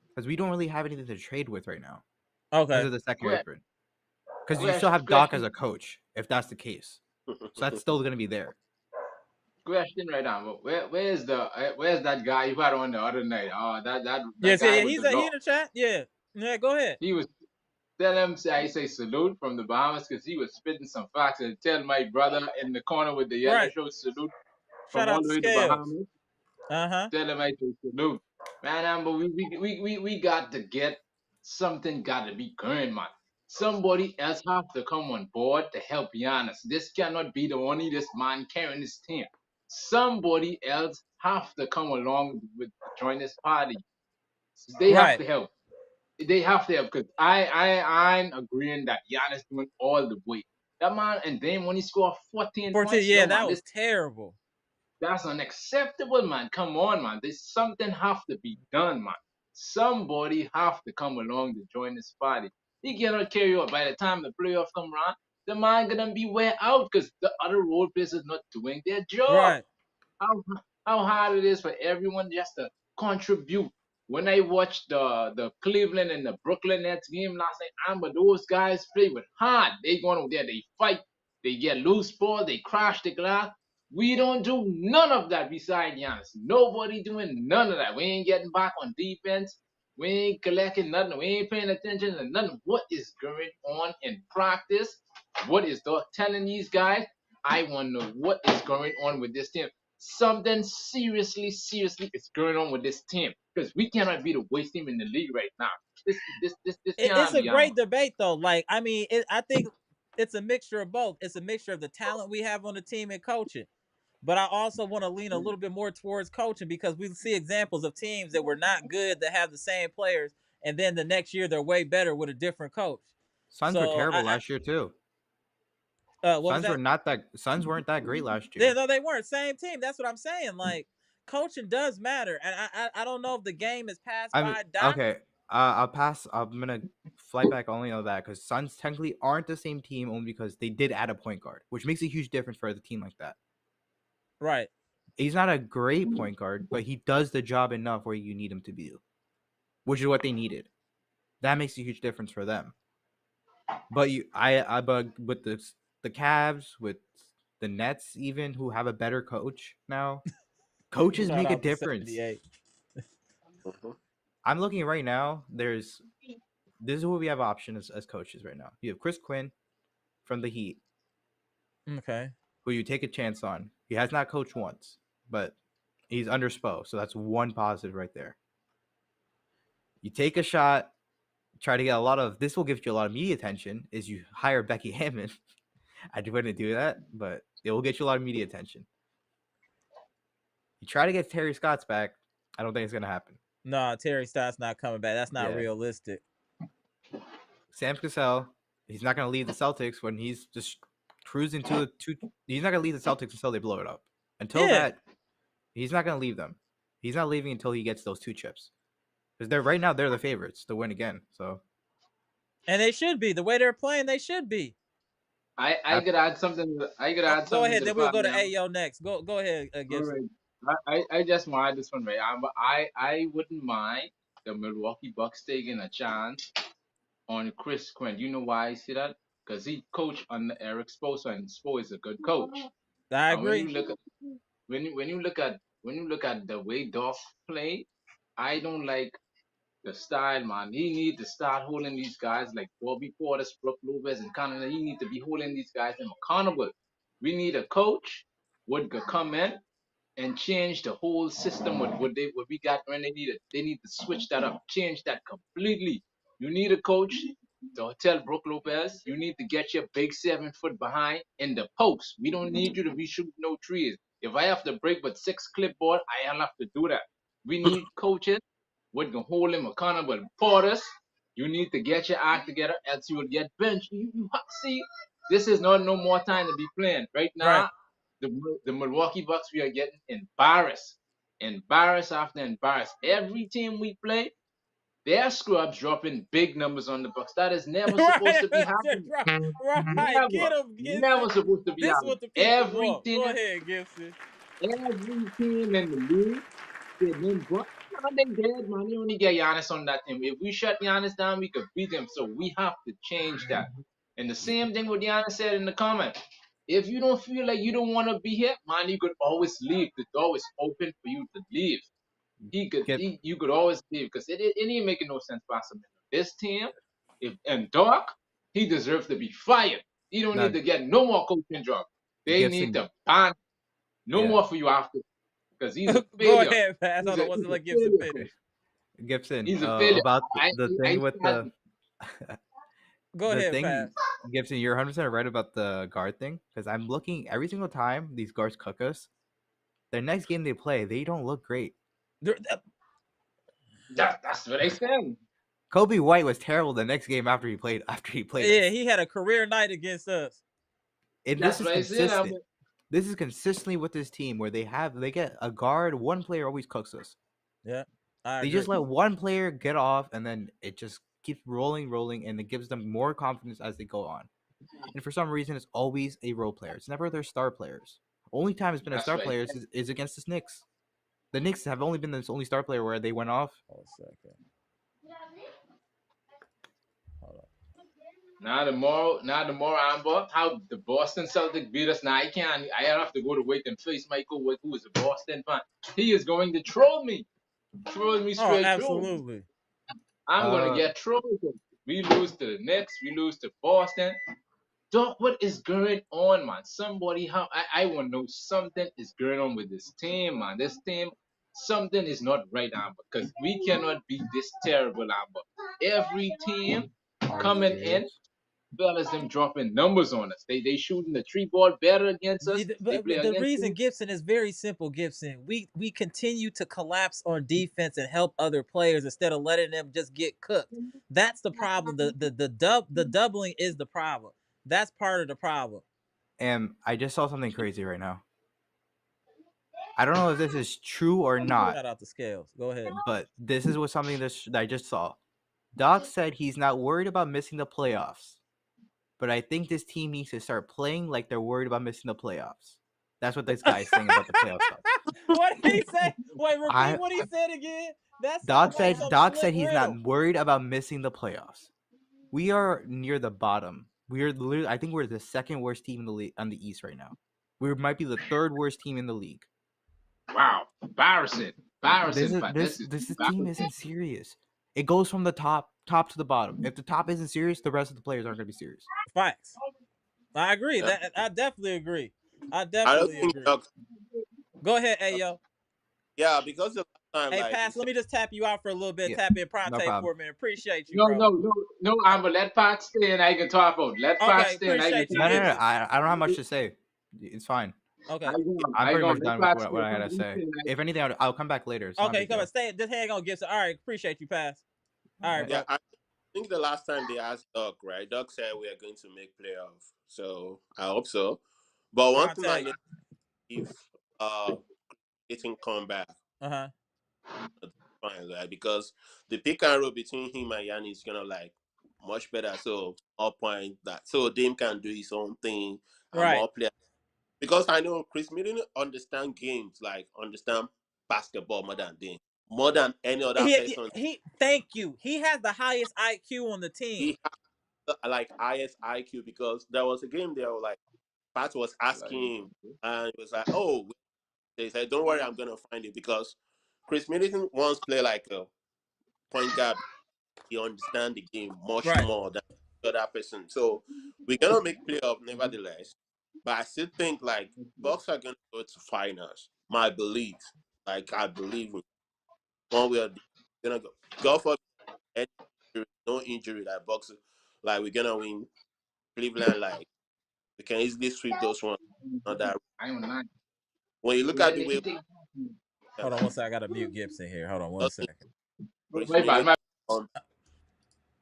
Because we don't really have anything to trade with right now because Okay. of the secondary print. Because you still Question, have Doc as a coach, if that's the case. So that's still going to be there. question right now. Where's that guy you had on the other night? That Yes, guy yeah, with he the in law. the chat. Yeah. Yeah, go ahead. He was tell him I say salute from the Bahamas because he was spitting some facts and tell my brother in the corner with the yellow Right. shirt salute from Shout out all to the way to Scales. Bahamas. Uh-huh. Tell him I say salute. Man, but we got to get something got to be going, man. Somebody else have to come on board to help Giannis. This cannot be the only this man carrying this team. Somebody else have to come along with join this party. They have Right. to help. They have to help because I'm agreeing that Giannis doing all the weight. That man and then when he scored 14 14, points, yeah, yo man, that was this terrible. that's unacceptable, man. Come on, man. There's something have to be done, man. Somebody have to come along to join this party. He cannot carry on. By the time the playoff come around, the man gonna be way out because the other role players are not doing their job. Right. How how hard it is for everyone just to contribute. When I watched the Cleveland and the Brooklyn Nets game last night, but those guys play with heart. They go out there, they fight, they get loose ball, they crash the glass. We don't do none of that beside Giannis. Nobody doing none of that. We ain't getting back on defense. We ain't collecting nothing. We ain't paying attention to nothing. What is going on in practice? What is the telling these guys? I want to know what is going on with this team. Something seriously is going on with this team because we cannot be the worst team in the league right now. This It's can't a be on. great debate though. Like, I mean, I think it's a mixture of both. It's a mixture of the talent we have on the team and coaching. But I also want to lean a little bit more towards coaching because we see examples of teams that were not good that have the same players, and then the next year they're way better with a different coach. Suns were So terrible last year too. what was Suns that? were not that. Suns weren't that great last Yeah, year. no, they weren't. Same team. That's what I'm saying. Like, coaching does matter, and I don't know if the game is passed I'm by Doc. okay. I'll pass. I'm gonna flight back only on that because Suns technically aren't the same team only because they did add a point guard, which makes a huge difference for the team like that. Right. He's not a great point guard, but he does the job enough where you need him to be, which is what they needed. That makes a huge difference for them. But but with the Cavs, with the Nets, even who have a better coach now, coaches Shout make a out to difference. 78. I'm looking right now. This is what we have options as coaches right now. You have Chris Quinn from the Heat, Okay. who you take a chance on. He has not coached once, but he's under Spo, so that's one positive right there. You take a shot, try to get a lot of. This will give you a lot of media attention. Is you hire Becky Hammond. I wouldn't do that, but it will get you a lot of media attention. You try to get Terry Stotts back. I don't think it's gonna happen. No, Terry Stotts not coming back. That's not realistic. Sam Cassell, he's not gonna leave the Celtics when he's just cruising to two. He's not gonna leave the Celtics until they blow it up. Until that, he's not gonna leave them. He's not leaving until he gets those 2 chips. Because right now they're the favorites to win again. So, and they should be the way they're playing. They should be. I could add something. I could add Go something ahead. to the Then we'll go party. to Ayo next. Go ahead, All Gibson. right. I just want to add this one right. I wouldn't mind the Milwaukee Bucks taking a chance on Chris Quinn. You know why I say that? Because he coached under Eric Spoelstra, and Spo is a good coach. I And agree. when you look at the way Doc play, I don't like the style, man. He need to start holding these guys like Bobby Portis, Brook Lopez, and Canada. He need to be holding these guys accountable. We need a coach would come in and change the whole system with what we got when they need to switch that up, change that completely. You need a coach to tell Brook Lopez you need to get your big 7 foot behind in the post. We don't need you to be shooting no trees. If I have to break with 6 clipboard, I'll have to do that. We need coaches what can hold him accountable. Portis, you need to get your act together else you will get benched. See, this is not no more time to be playing. Right now, Right. the Milwaukee Bucks, we are getting embarrassed. Embarrassed after embarrassed. Every team we play, Their scrubs dropping big numbers on the Bucks. That is never supposed to be happening. Right. Get him, Never supposed to be This is happening. what the people want. Go ahead, Gibson. Every team in the league, they dead, man. You only get Giannis on that team. If we shut Giannis down, we could beat them. So we have to change that. And the same thing what Giannis said in the comment. If you don't feel like you don't want to be here, man, you could always leave. The door is open for you to leave. You could always leave because it ain't making no sense passing this team. And Doc, he deserves to be fired. He don't need to get no more coaching job. They need to ban no more for you after because he's a failure. Go ahead, Pass. I don't want to let Gibson finish. Gibson, he's a failure. About the thing with the. Go ahead, Pass. Gibson, you're 100% right about the guard thing because I'm looking every single time these guards cook us. Their next game they play, they don't look great. That's what I said. Kobe White was terrible the next game after he played. Yeah, he had a career night against us. This is consistent. This is consistently with this team where they get a guard. One player always cooks us. Yeah, they just let one player get off, and then it just keeps rolling, and it gives them more confidence as they go on. And for some reason, it's always a role player. It's never their star players. Only time it's been a star player is against the Knicks. The Knicks have only been the only star player where they went off. Hold a second. Hold on. Now tomorrow, Amber, how the Boston Celtics beat us. Now I have to go to work and face Michael Wick, who is a Boston fan. He is going to troll me straight through. Absolutely. I'm gonna get trolled. We lose to the Knicks. We lose to Boston. Doc, what is going on, man? I want to know something is going on with this team, man. This team, something is not right, Amber, because we cannot be this terrible, Amber. Every team coming in, fellas, them dropping numbers on us. They shooting the 3-ball better against us. The reason, Gibson, is very simple, Gibson. We continue to collapse on defense and help other players instead of letting them just get cooked. That's the problem. The doubling is the problem. That's part of the problem. And I just saw something crazy right now. I don't know if this is true or not. Shout out the scales. Go ahead. But this is something that I just saw. Doc said he's not worried about missing the playoffs. But I think this team needs to start playing like they're worried about missing the playoffs. That's what this guy's saying about the playoff stuff. What did he say? Wait, repeat what he said again. Doc said he's not worried about missing the playoffs. We are near the bottom. I think we're the second worst team in the league on the East right now. We might be the third worst team in the league. Wow, embarrassing. This team isn't serious. It goes from the top to the bottom. If the top isn't serious, the rest of the players aren't going to be serious. Facts. I agree. I definitely agree. Go ahead, Ayo. Yeah, because the last time. Hey, Pass. Let me just tap you out for a little bit. Tap in Pronte for a minute. Appreciate you. No, Amber. Let Pat stay and I can talk about. Let Pat stay and I can talk. No. I don't have much to say. It's fine. Okay. I'm pretty much done with what I had to say. If anything, I'll come back later. Okay, come on. Stay. Just hang on, Gibson. All right. Appreciate you, Pass. All right, yeah, I think the last time they asked Doc, right? Doc said we are going to make playoffs. So I hope so. But one thing I know, if it can come back, fine, right? Because the pick and roll between him and Yanni is gonna much better. So I'll point that so Dame can do his own thing and more players. Because I know Khris Middleton understand games, understand basketball more than Dame. More than any other person. Thank you. He has the highest IQ on the team. He has highest IQ because there was a game there Pat was asking him and he was like, oh, they said, don't worry, I'm gonna find it because Khris Middleton once played like a point guard. He understands the game much more than the other person. So we're gonna make playoff nevertheless. But I still think Bucks are gonna go to finals. My belief. I believe in one way or the other. Go for any injury, no injury that Bucks we're gonna win Cleveland we can easily sweep those ones. Not that when you look at the way hold on one second, I gotta mute Gibson here. Hold on one second.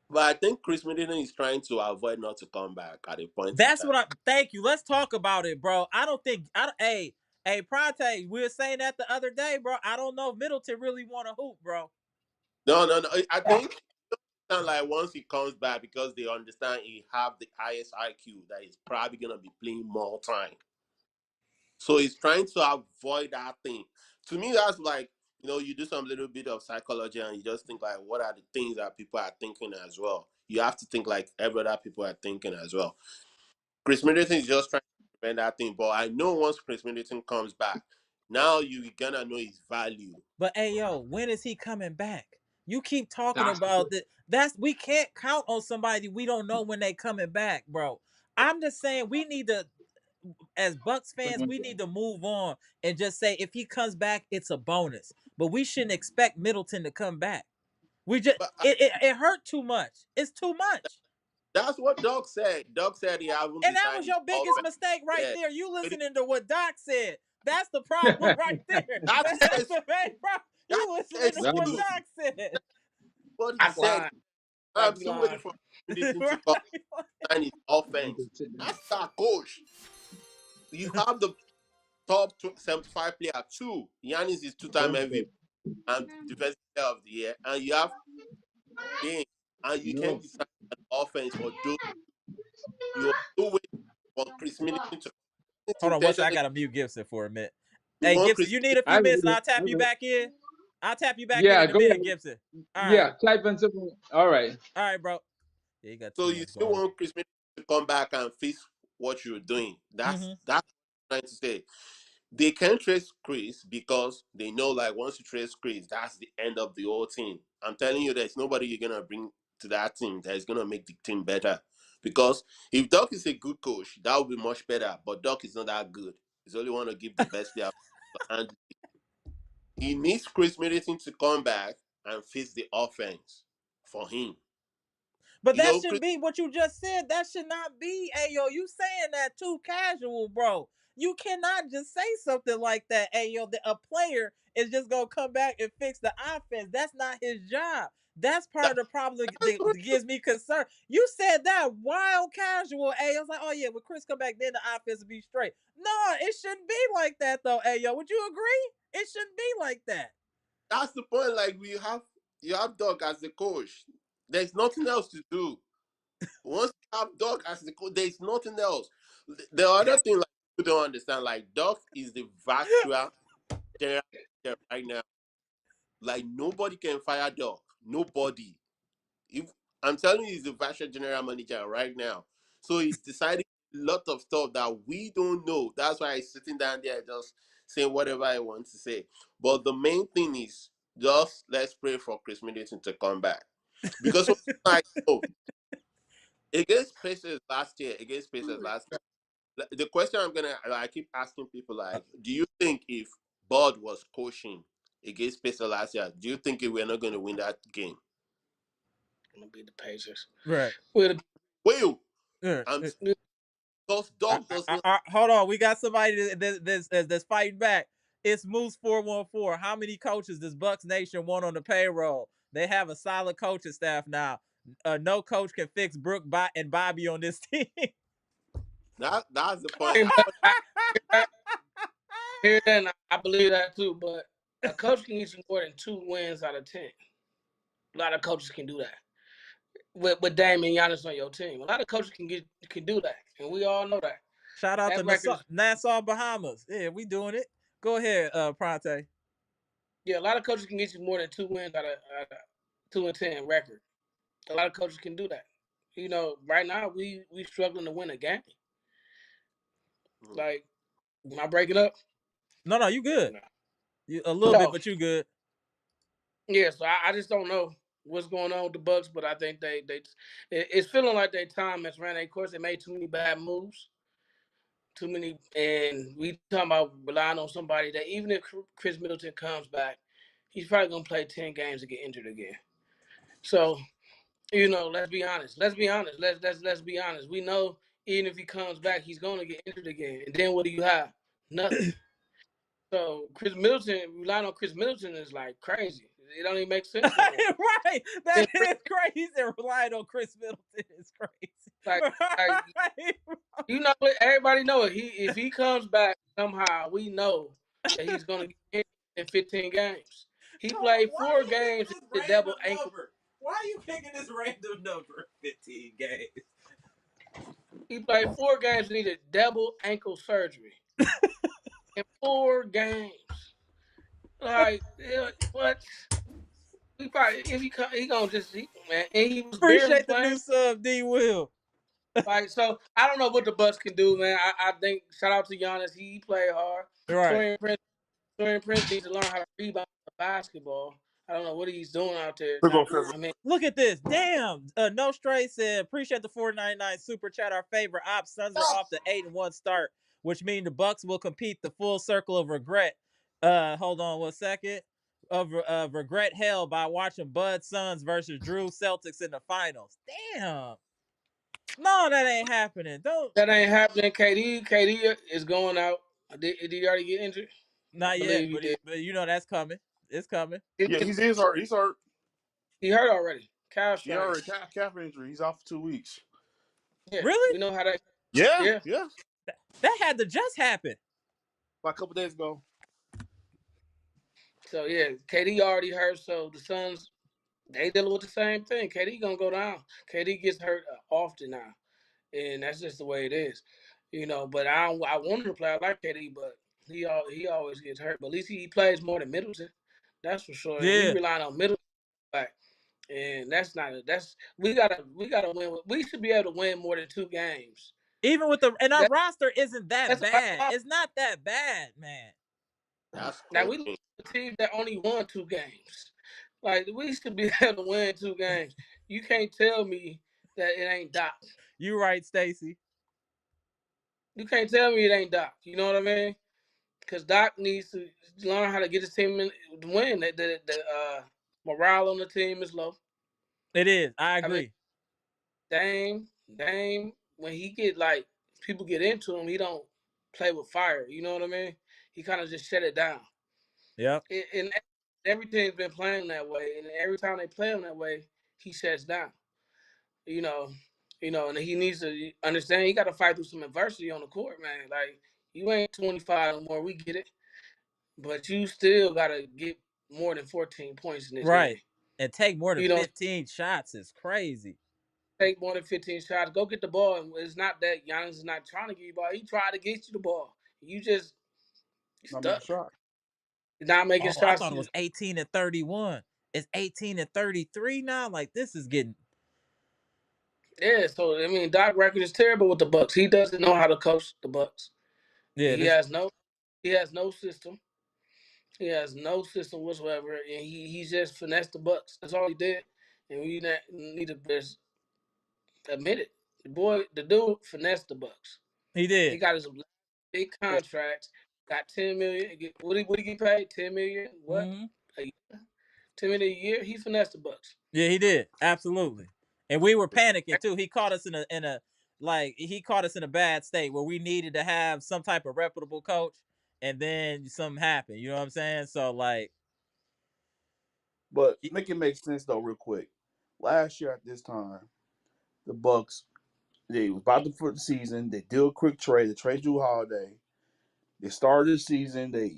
But I think Khris Middleton is trying to avoid not to come back at a point. That's what thank you. Let's talk about it, bro. Hey, Pronte, we were saying that the other day, bro. I don't know if Middleton really want to hoop, bro. No. I think like once he comes back, because they understand he have the highest IQ, that he's probably gonna be playing more time. So he's trying to avoid that thing. To me, that's like, you do some little bit of psychology and you just think like, what are the things that people are thinking as well? You have to think like every other people are thinking as well. Khris Middleton is just trying to prevent that thing. But I know once Khris Middleton comes back, now you're gonna know his value. But hey, yo, when is he coming back? You keep talking That's about that. We can't count on somebody we don't know when they coming back, bro. I'm just saying we need to, as Bucks fans, we need to move on and just say if he comes back, it's a bonus. But we shouldn't expect Middleton to come back. We just But it hurt too much. It's too much. that's what Doc said. Doc said he haven't And that decided was his your biggest offense mistake right yet. there. You listening to what Doc said. That's the problem right there. That's That's the main problem. That's You the listening to what excuse. Doc said. What he That's said. lying. I'm still waiting for Middleton to come and his offense. That's our coach. You have the top 75 player too. Giannis is two-time MVP and defensive player of the year, and you have game, and you can decide an offense for those. You're still waiting for Khris Middleton to Hold on, I intentionally. gotta mute Gibson for a minute. You Hey want Gibson, Khris you need a few minutes and I'll tap you I back in. I'll tap you back Yeah, in a go ahead. minute, Gibson. All right. Yeah, type in something. All right. All right, bro. Yeah, you got 2 So you minutes, still bro. want Khris Middleton to come back and fix what you're doing. That's what I'm trying to say. They can't trace Khris because they know like once you trace Khris, that's the end of the whole team. I'm telling you, there's nobody you're gonna bring to that team that is gonna make the team better. Because if Doc is a good coach, that would be much better. But Doc is not that good. He's only want to give the best player, and he needs Khris Middleton to come back and fix the offense for him. But You that know, shouldn't be what you just said. That should not be. Hey, yo, you saying that too casual, bro. You cannot just say something like that. Hey, yo, a player is just going to come back and fix the offense. That's not his job. That's part of the problem that gives me concern. You said that wild casual. Hey, I was like, oh, yeah, when Khris come back, then the offense will be straight. No, it shouldn't be like that, though. Hey, yo, would you agree? It shouldn't be like that. that's the point. Like you have Doc as the coach. There's nothing else to do. Once you have Doc as the coach, there's nothing else. The other thing, like people don't understand, like Doc is the virtual general manager right now. Like nobody can fire Doc. Nobody. If I'm telling you, he's the virtual general manager right now. So he's deciding a lot of stuff that we don't know. That's why he's sitting down there just saying whatever I want to say. But the main thing is just let's pray for Khris Middleton to come back. Because I know against Pacers last year, the question I keep asking people like, do you think if Bud was coaching against Pacers last year, do you think we're not going to win that game? Gonna be the Pacers. Right. Will. Yeah. Dog doesn't. Hold on, we got somebody that's fighting back. It's Moose 414. How many coaches does Bucks Nation want on the payroll? They have a solid coaching staff now. No coach can fix Brooke and Bobby on this team. That's the point. Hear that, and I believe that too. But a coach can get you more than 2 wins out of 10. A lot of coaches can do that. With Damian Giannis on your team, a lot of coaches can do that, and we all know that. Shout out to Nassau, Bahamas. Yeah, we doing it. Go ahead, Pronte. Yeah, a lot of coaches can get you more than 2 wins out of 2-10 record. A lot of coaches can do that. You know, right now we struggling to win a game. Like, am I breaking up? No, you good. No. You a little bit, but you good. Yeah, so I just don't know what's going on with the Bucks, but I think it's feeling like their time has ran. Of course, they made too many bad moves, too many, and we talking about relying on somebody that even if Khris Middleton comes back, he's probably gonna play 10 games and get injured again. So, you know, let's be honest. Let's be honest. Let's be honest. We know even if he comes back, he's gonna get injured again. And then what do you have? Nothing. So relying on Khris Middleton is like crazy. It don't even make sense. Right. That is crazy. Relying on Khris Middleton is crazy. Like you know, everybody know it. If he comes back somehow, we know that he's gonna get in 15 games. He played 4 games with a double ankle. Why are you picking this random number? 15 games. He played 4 games and needed double ankle surgery. In 4 games. Like, what? He probably, if he gonna just, man, and he was barely Appreciate the playing. new sub, D. Will. Like, so I don't know what the Bucks can do, man. I think shout out to Giannis. He played hard. Right. Torian Prince needs to learn how to rebound the basketball. I don't know what he's doing out there. I mean, look at this. Damn. No Stray said, appreciate the $4.99 super chat. Our favorite ops. Suns are off the 8-1 start, which means the Bucks will compete the full circle of regret. Hold on 1 second. Of regret hell by watching Bud Suns versus Drew Celtics in the finals. Damn. No, that ain't happening. That ain't happening. KD is going out. Did he already get injured? Not yet, but you know that's coming. It's coming. Yeah, he's hurt. He's hurt. He hurt already. Calf strain. He hurt. Calf injury. He's out for 2 weeks. Yeah, really? We know how that. Yeah. That had to just happen. Like a couple days ago. So yeah, KD already hurt. So the Suns, they dealing with the same thing. KD gonna go down. KD gets hurt often now, and that's just the way it is. But I want him to play. I like KD, but he always gets hurt. But at least he plays more than Middleton. That's for sure. Yeah. And we rely on Middleton back, and we gotta win. We should be able to win more than 2 games. Even with our roster isn't that bad. It's not that bad, man. Now we look at a team that only won 2 games. Like, we should be able to win 2 games. You can't tell me that it ain't Doc. You right, Stacy. You can't tell me it ain't Doc. You know what I mean? Because Doc needs to learn how to get his team to win. The morale on the team is low. It is. I agree. Dame, when he get people get into him, he don't play with fire. You know what I mean? He kind of just shut it down. Yep. And every team's been playing that way, and every time they play him that way, he shuts down. And he needs to understand he got to fight through some adversity on the court, man. Like, you ain't 25 anymore, we get it, but you still got to get more than 14 points in this game. And take more than 15 shots is crazy. Take more than 15 shots. Go get the ball. And it's not that Giannis is not trying to give you the ball. He tried to get you the ball. You just stuck. Not making shots. I thought it was 18 and 31. It's 18 and 33 now. Like, this is getting. Yeah, so I mean, Doc record is terrible with the Bucks. He doesn't know how to coach the Bucks. Yeah, he has no system. He has no system whatsoever, and he just finessed the Bucks. That's all he did, and we need to just admit it. The dude finessed the Bucks. He did. He got his big contract. Got $10 million. What did he get paid? $10 million. What? Mm-hmm. A year? $10 million a year. He finessed the Bucks. Yeah, he did. Absolutely. And we were panicking too. He caught us in a bad state where we needed to have some type of reputable coach, and then something happened. You know what I'm saying? So but make it make sense though, real quick. Last year at this time, the Bucks, they was about to for the season. They did a quick trade. They traded Drew Holiday. They started the season. They,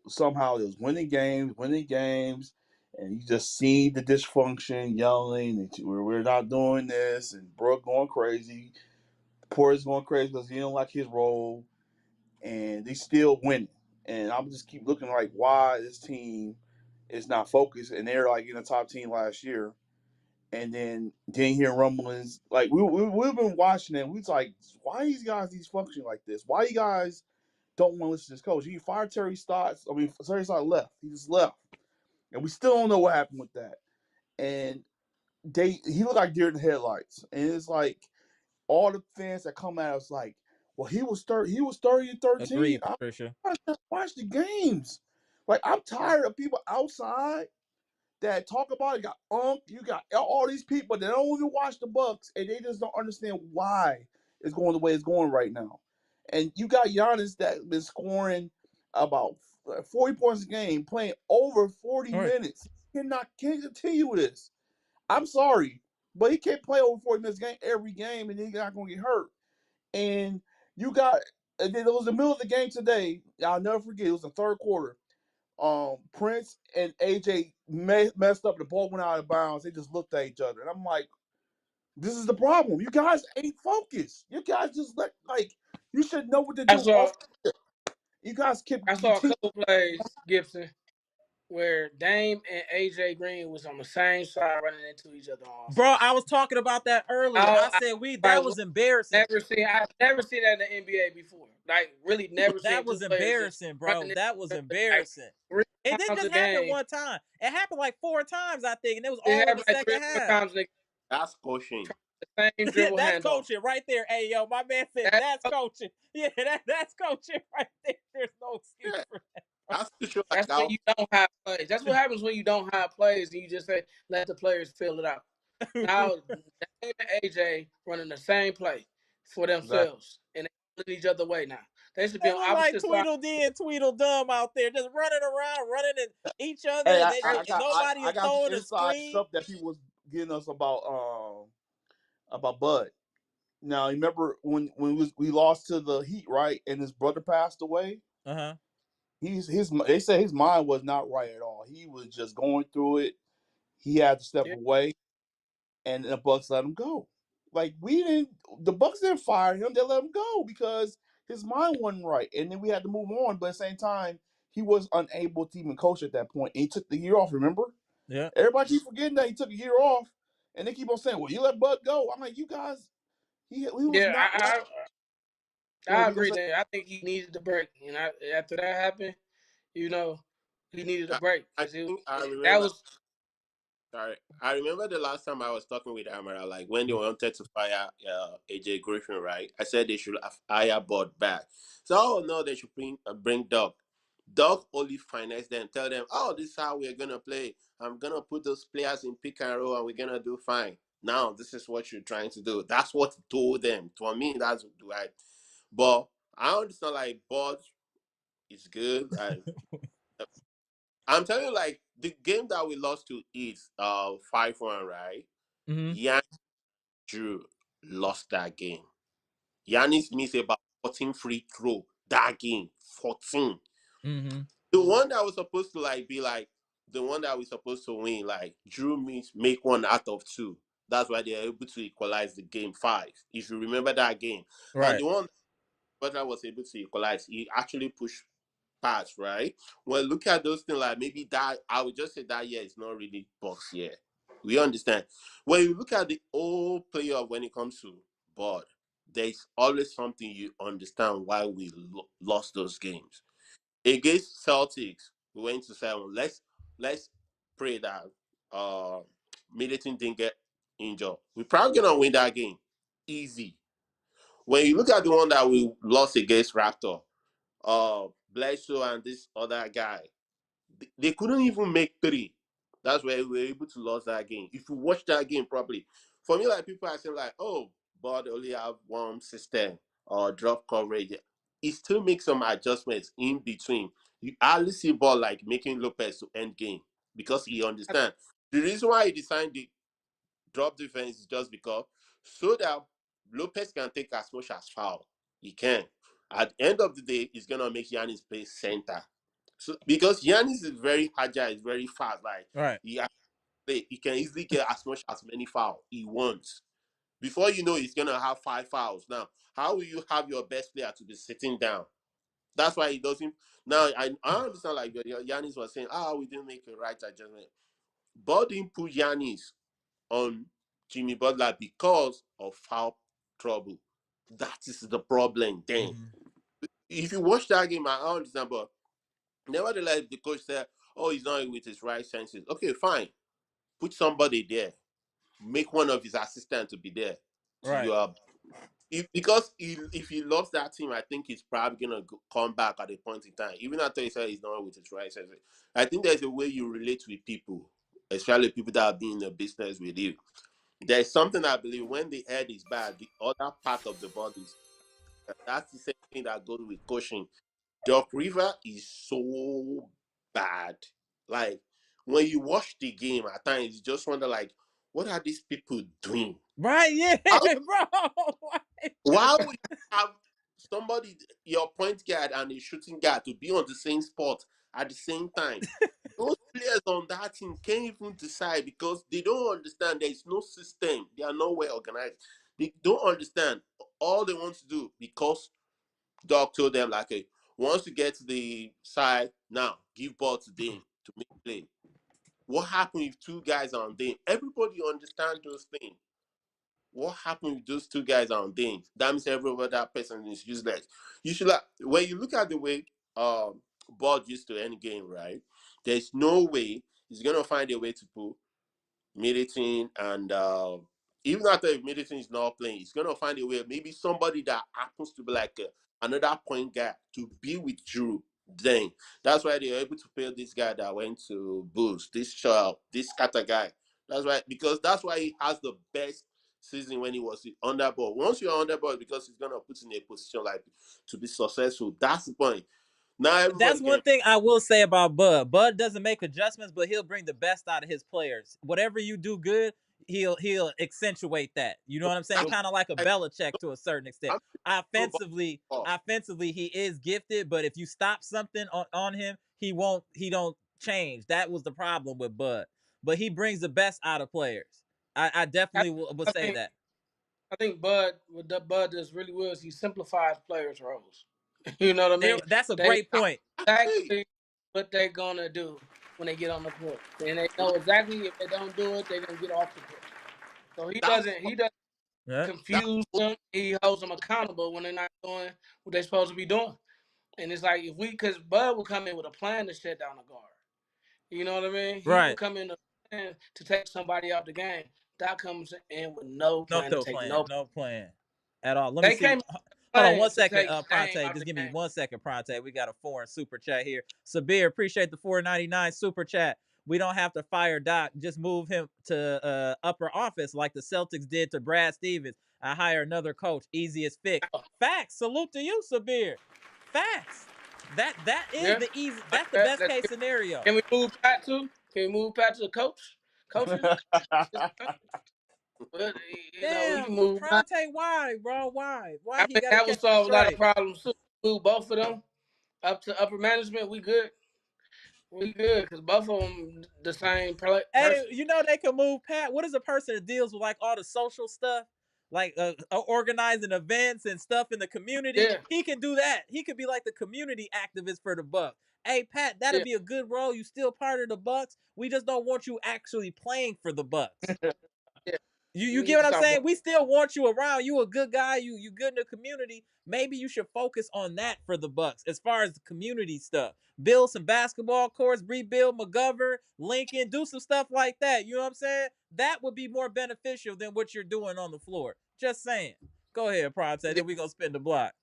somehow they was winning games, and you just see the dysfunction, yelling, we're not doing this, and Brooke going crazy. Porter's going crazy because he don't like his role, and they still winning. And I'm just keep looking like why this team is not focused, and they're like in the top team last year. And then hear rumblings like we've been watching it. We was like, why are these guys functioning like this? Why you guys don't want to listen to this coach? He fired Terry Stotts. Terry Stotts left. He just left, and we still don't know what happened with that. And he looked like deer in the headlights. And it's like all the fans that come at us like, well, he was 30 and 13. Agreed, Patricia. Watch the games. Like, I'm tired of people outside that talk about it. You got all these people that don't even watch the Bucks, and they just don't understand why it's going the way it's going right now. And you got Giannis that been scoring about 40 points a game, playing over 40 minutes. Can't continue with this. I'm sorry, but he can't play over 40 minutes every game, and he's not going to get hurt. And and then it was the middle of the game today. I'll never forget. It was the third quarter. Prince and AJ messed up. The ball went out of bounds. They just looked at each other, and I'm like, "This is the problem. You guys ain't focused. You guys just you should know what to do." You guys kept. I saw a couple plays, Gibson, where Dame and AJ Green was on the same side running into each other. Bro, I was talking about that earlier. I said that was embarrassing. I've never seen that in the NBA before. Like, really never seen that was embarrassing, bro. That was embarrassing. Like, it didn't just happen one time. It happened like 4 times, I think, and it was all in the second half. That's coaching. The same dribble that's coaching right there. Hey, yo, my man said that's coaching. Yeah, that's coaching right there. There's no excuse for that. That's when you don't have plays. That's what happens when you don't have plays and you just say, let the players fill it out. Now, Dame and AJ running the same play for themselves, and they pulling each other way now. They should be on opposite sides. Like Tweedledee and Tweedledum out there, just running around, running at each other. Hey, nobody is throwing a screen. Stuff that he was getting us about Bud. Now, remember when we lost to the Heat, right? And his brother passed away. They said his mind was not right at all. He was just going through it. He had to step away, and the Bucks let him go. The Bucks didn't fire him; they let him go because his mind wasn't right. And then we had to move on. But at the same time, he was unable to even coach at that point. And he took the year off. Remember? Yeah. Everybody keep forgetting that he took a year off, and they keep on saying, "Well, you let Bud go." I'm like, you guys. He was not. I agree there. I think he needed the break, and after that happened, he needed a break. I remember the last time I was talking with Amara, like when they wanted to fire AJ Griffin, right? I said they should hire Bud back. So no, they should bring Doc. Doc only finesse them, tell them, "Oh, this is how we're gonna play. I'm gonna put those players in pick and roll, and we're gonna do fine." Now this is what you're trying to do. That's what he told them. For me, that's right. But I understand, like, Bud is good. I'm telling you, like, the game that we lost to is 5-1, right? Giannis Drew lost that game. Giannis missed about 14 free throw that game. 14. The one that was supposed to be the one that we're supposed to win, like, Drew make 1 out of 2. That's why they are able to equalize the game 5. If you remember that game. Right. And the one Butler was able to equalize, he actually pushed past, right? Well, look at those things, like, maybe that, I would just say that year is not really Bucks year. We understand. When you look at the whole playoff when it comes to Bud, there's always something you understand why we lost those games. Against Celtics, we went to 7. Let's pray that Middleton didn't get injured. We're probably gonna win that game. Easy. When you look at the one that we lost against Raptor, Bledsoe and this other guy, they couldn't even make 3. That's where we were able to lose that game. If you watch that game properly, for me, like, people are saying, like, "Oh, but they only have one system or drop coverage." It still makes some adjustments in between. You hardly see ball like making Lopez to end game because he understands. The reason why he designed the drop defense is just because so that Lopez can take as much as foul. He can. At the end of the day, he's gonna make Giannis play center. So because Giannis is very agile, he's very fast. Like, right. He can easily get as many fouls he wants. Before you know, he's gonna have 5 fouls. Now, how will you have your best player to be sitting down? That's why he doesn't. Now, I understand, like, Giannis was saying, we didn't make a right adjustment. But didn't put Giannis on Jimmy Butler because of foul trouble. That is the problem then. If you watch that game, I understand, but nevertheless, the coach said, he's not with his right senses. Okay, fine. Put somebody there. Make one of his assistants to be there. Right. Because if he lost that team, I think he's probably going to come back at a point in time. Even after he said he's not with his right senses. I think there's a way you relate with people, especially people that have been in the business with you. There's something I believe when the head is bad, the other part of the body is bad. That's the same thing that goes with coaching. Doc River is so bad. Like, when you watch the game at times, you just wonder, like, what are these people doing? Right, yeah, bro. Why would you have somebody, your point guard and the shooting guard, to be on the same spot at the same time. Those players on that team can't even decide because they don't understand there is no system. They are not well organized. They don't understand. All they want to do, because Doc told them, like, hey, once you get to the side, now give ball to Dame to make play. What happened if two guys are on Dame? Everybody understand those things. What happened if those two guys are on Dame? That means every other person is useless. You should, like, when you look at the way Bud used to end game, right? There's no way he's gonna find a way to put Middleton and even after Middleton is not playing, he's gonna find a way. Maybe somebody that happens to be like another point guard to be with Drew. Then that's why they're able to pay this guy that went to Bulls, this Carter guy. That's why, because that's why he has the best season when he was underball. Once you're underball, because he's gonna put in a position like to be successful. That's the point. Now everybody That's can. one thing I will say about Bud. Bud doesn't make adjustments, but he'll bring the best out of his players. Whatever you do good, he'll accentuate that. You know what I'm saying? Kind of like a Belichick to a certain extent. I'm Offensively, oh, offensively, he is gifted, but if you stop something on him, he don't change. That was the problem with Bud. But he brings the best out of players. I definitely will I say think that. I think Bud, what the Bud does really well is he simplifies players' roles. You know what I mean? That's a They great point. agree. exactly what they're gonna do when they get on the court, and they know exactly if they don't do it, they're gonna get off the court. So That's he doesn't Yeah. that's confuse them. He holds them accountable when they're not doing what they're supposed to be doing. And it's like because Bud will come in with a plan to shut down a guard. You know what I mean? He will Right. come in with a plan to take somebody out the game. Doc comes in with no plan to No take plan. no. No plan at all. Let me They see. came Hold on one playing to second, take Dame Pronte. out Just the give me game. 1 second, Pronte. We got a foreign super chat here. Sabir, appreciate the 4.99 super chat. We don't have to fire Doc. Just move him to upper office like the Celtics did to Brad Stevens. I hire another coach. Easiest fix. Facts. Salute to you, Sabir. Facts. That is Yeah, the easy. like That's the that. best case scenario. Can we move Pat to? Can we move Pat to the coach? Coaching? Well, you know, we can Damn, move. I Pronte, why, bro? Why? Why he mean, got to that would catch the solve a lot of strike? problems too. Move both of them up to upper management. We good. We good because both of them the same Hey, person. you know they can move Pat. What is a person that deals with like all the social stuff, like organizing events and stuff in the community? Yeah, He can do that. He could be like the community activist for the Bucks. Hey Pat, that'll yeah, be a good role. You still part of the Bucks. We just don't want you actually playing for the Bucks. yeah. You You get need what to I'm stop. saying? We still want you around. You a good guy. You good in the community. Maybe you should focus on that for the Bucks as far as the community stuff. Build some basketball courts, rebuild McGovern, Lincoln, do some stuff like that. You know what I'm saying? That would be more beneficial than what you're doing on the floor. Just saying. Go ahead, Prod. Yeah. Then we gonna spin the block.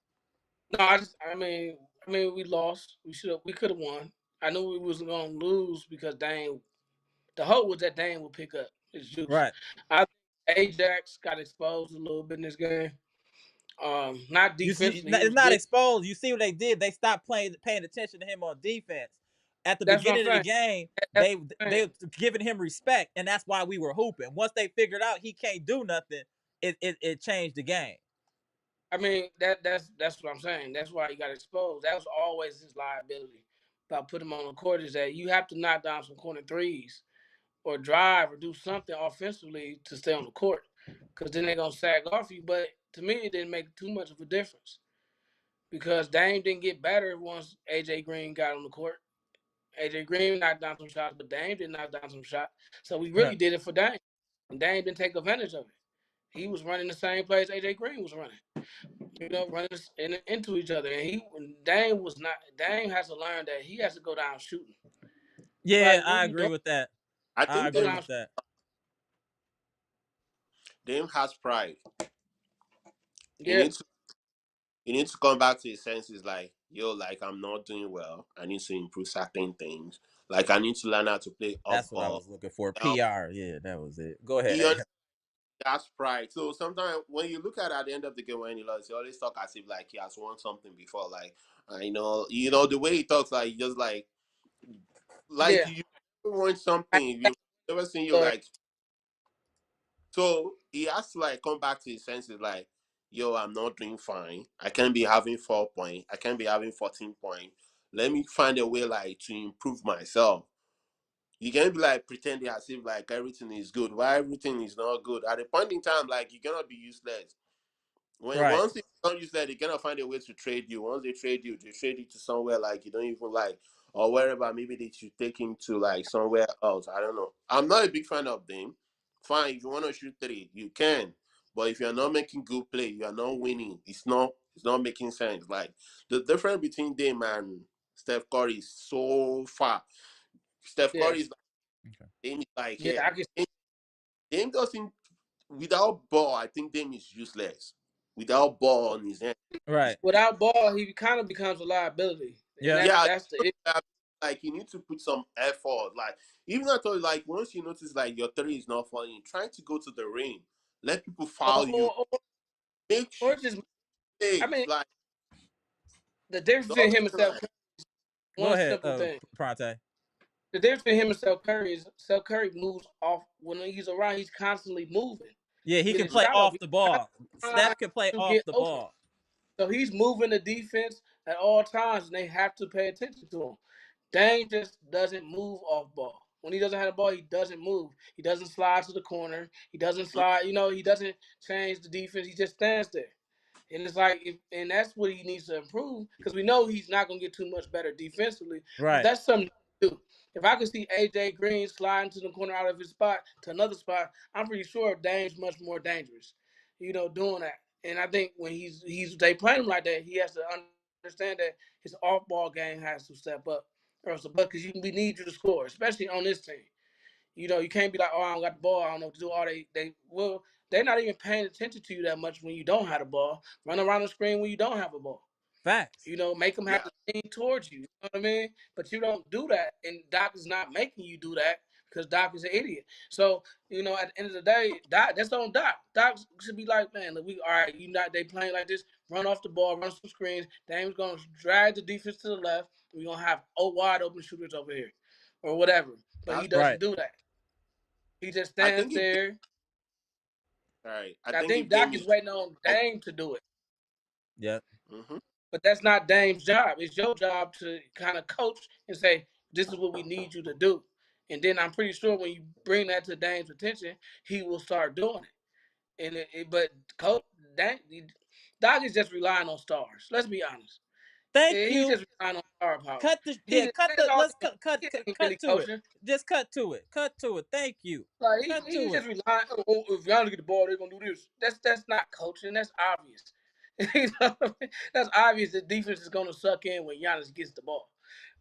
No, I mean, we lost. We could have won. I knew we was gonna lose because Dame. The hope was that Dame would pick up his juice. Right. I think Ajax got exposed a little bit in this game. Not You see, defensively, he it's was not good. exposed. You see what they did? They stopped paying attention to him on defense. At the That's what I'm beginning of the saying. game, That's what I'm they saying. giving him respect, and that's why we were hooping. Once they figured out he can't do nothing, it changed the game. I mean, that's what I'm saying. That's why he got exposed. That was always his liability about putting him on the court is that you have to knock down some corner threes or drive or do something offensively to stay on the court because then they're gonna sag off you. But to me, it didn't make too much of a difference because Dame didn't get better once AJ Green got on the court. AJ Green knocked down some shots, but Dame didn't knock down some shots. So we really Right. did it for Dame, and Dame didn't take advantage of it. He was running the same plays AJ Green was running. You know, running into each other. And Dame was not. Dame has to learn that he has to go down shooting. Yeah, Like, what I are you agree doing? with that. I I think Go agree down. with that. Dame has pride. He Yeah, needs to he needs to come back to his senses. Like, yo, like I'm not doing well. I need to improve certain things. Like I need to learn how to play off That's what I ball. was looking for. Now PR. Yeah, that was it. Go he ahead. has pride. So sometimes when you look at the end of the game when he lost, he always talk as if like he has won something before. Like I know the way he talks, like he just like yeah. you want something. You never seen you But like. So he has to like come back to his senses, like, yo, I'm not doing fine. I can't be having 4 points. I can't be having 14 points. let me find a way like to improve myself. You can't be like pretending as if like everything is good while everything is not good. At a point in time, like you cannot be useless. When Right. once they don't use that, they cannot find a way to trade you. Once they trade you to somewhere like you don't even like, or wherever. Maybe they should take him to like somewhere else. I don't know. I'm not a big fan of them. Fine, if you want to shoot three, you can. But if you're not making good play, you are not winning. It's not making sense. Like the difference between them and Steph Curry is so far. Steph Yeah, Curry is like Dame is like yeah, here. I can. Dame doesn't without ball. I think Dame is useless. Without ball on his hand. Right. Without ball, he kind of becomes a liability, and Yeah. Yeah, that's the issue. like you need to put some effort. Like even I thought, like once you notice like your three is not falling, trying to go to the ring, let people foul you, Or, or, make or just, I mistakes. mean, Like the difference don't between him and be Steph like Curry, Go one ahead, simple thing. Pronte. The difference between him and Steph Curry is Steph Curry moves off when he's around. He's constantly moving. Yeah, he In can his play shot off, off he's the ball. trying Steph can play to off get the open. ball. So he's moving the defense at all times, and they have to pay attention to him. Dame just doesn't move off ball. When he doesn't have the ball, he doesn't move. He doesn't slide to the corner. He doesn't slide. He doesn't change the defense. He just stands there. And it's like, and that's what he needs to improve because we know he's not going to get too much better defensively. But Right. that's something to do. If I could see AJ Green sliding to the corner out of his spot to another spot, I'm pretty sure Dame's much more dangerous. Doing that. And I think when they play him like that, he has to understand that his off ball game has to step up, or else because we need you to score, especially on this team. You can't be like, oh, I don't got the ball, I don't know what to do. They're not even paying attention to you that much when you don't have the ball. Run around the screen when you don't have a ball. Facts. Make them have yeah. to lean towards you. You know what I mean? But you don't do that, and Doc is not making you do that because Doc is an idiot. So at the end of the day, that's on Doc. Doc should be like, man, look, all right. They playing like this. Run off the ball, run some screens. Dame's gonna drag the defense to the left. We're gonna have wide open shooters over here, or whatever. But he That's doesn't Right. do that. He just I stands think if there. all right. I I think think if Doc Dame is is waiting on like, Dame to do it. Yep. mm-hmm. But that's not Dame's job. It's your job to kind of coach and say, this is what we need you to do. And then I'm pretty sure when you bring that to Dame's attention, he will start doing it. But coach Doc is just relying on stars. Let's be honest. Thank He's you. just relying on star power. Cut the yeah. Cut That's the. all Let's cut. Cut. he Cut. ain't Cut really to it. coaching. Just cut to it. Cut to it. Thank you. Like Cut he to it. just relying. Oh, if Giannis get the ball, they're gonna do this. That's not coaching. That's obvious. That's obvious. The defense is gonna suck in when Giannis gets the ball.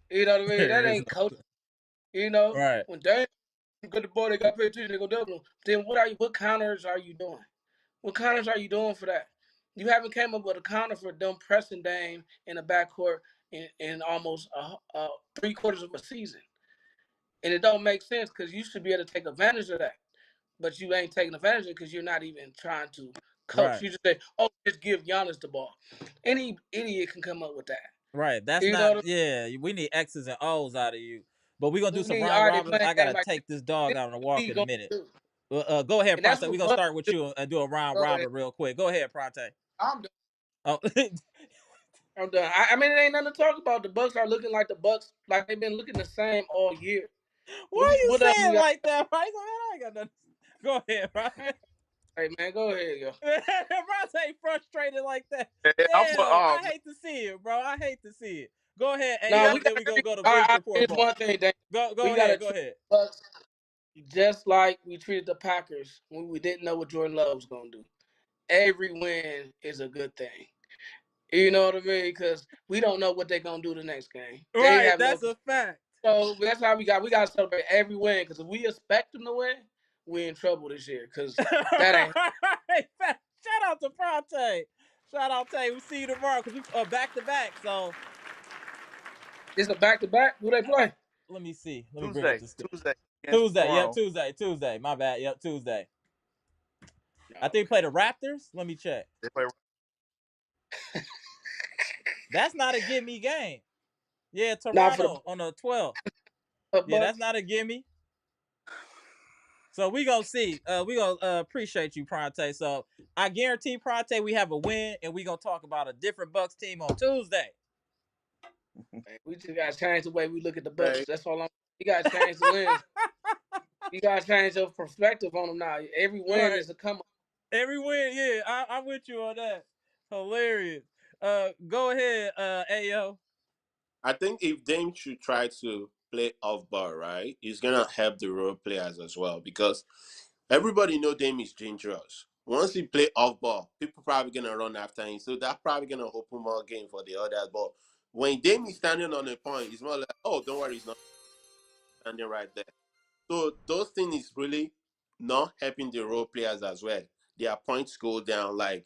You know what I mean? That There is ain't coaching. right. When Dame get the ball, they got to pay attention. They go double them. Then what counters are you doing? What counters are you doing for that? You haven't came up with a counter for them pressing Dame in the backcourt in almost 3/4 of a season, and it don't make sense because you should be able to take advantage of that, but you ain't taking advantage of it because you're not even trying to coach. Right. You just say, "Oh, just give Giannis the ball." Any idiot can come up with that. Right. That's You know not. what Yeah. We need X's and O's out of you. But we're gonna I do mean? some We round already robins. playing I a game gotta like take this dog this. out on a What walk we in a gonna minute. do? Go ahead, And that's Pronte. We're what gonna Buck start with do. you and do a round Go robin ahead. real quick. Go ahead, Pronte. I'm done. Oh, I'm done. I mean, it ain't nothing to talk about. The Bucks are looking like the Bucks, like they've been looking the same all year. why are you What else we saying got? like that, right? I ain't got nothing. Go ahead, right? Hey man, go ahead, yo. Pronte frustrated like that. Yeah, I'm for Damn, I hate to see it, bro. I hate to see it. Go ahead, No, AM, we then got. we gonna go to All Bleach right, Report here's part. one thing, Dan. Go We gotta ahead, go treat ahead. the Bucks just like we treated the Packers when we didn't know what Jordan Love was gonna do. Every win is a good thing. You know what I mean? Because we don't know what they're gonna do the next game. They Right, have no. that's a fact. So that's why we got to celebrate every win. Because if we expect them to win, we're in trouble this year. Because that ain't. Shout out to Pronte. Shout out to we see you tomorrow because we back to back. So It's a back to back. Who they play? let me see. Let me bring up Tuesday. this. Tuesday against Tuesday, yep, Toronto. Tuesday. My bad, yep, Tuesday. I think Okay. we play the Raptors. Let me check. They play. That's not a gimme game. Yeah, Not for Toronto on the 12th. the Yeah, that's Bucks. not a gimme. So we gonna see. We gonna appreciate you, Pronte. So I guarantee Pronte we have a win, and we gonna talk about a different Bucks team on Tuesday. We just gotta change the way we look at the Bucks. Right. That's all I'm. You gotta change the lens. You gotta change your perspective on them now. Every win Right. is a come up. Every win, yeah, I'm with you on that. Hilarious. Go ahead, Ayo. I think if Dame should try to play off ball, right, he's gonna help the role players as well because everybody know Dame is dangerous. Once he play off ball, people probably gonna run after him, so that's probably gonna open more game for the others. But when Dame is standing on a point, it's more like, oh, don't worry, he's not standing right there. So those things is really not helping the role players as well. Their points go down. Like,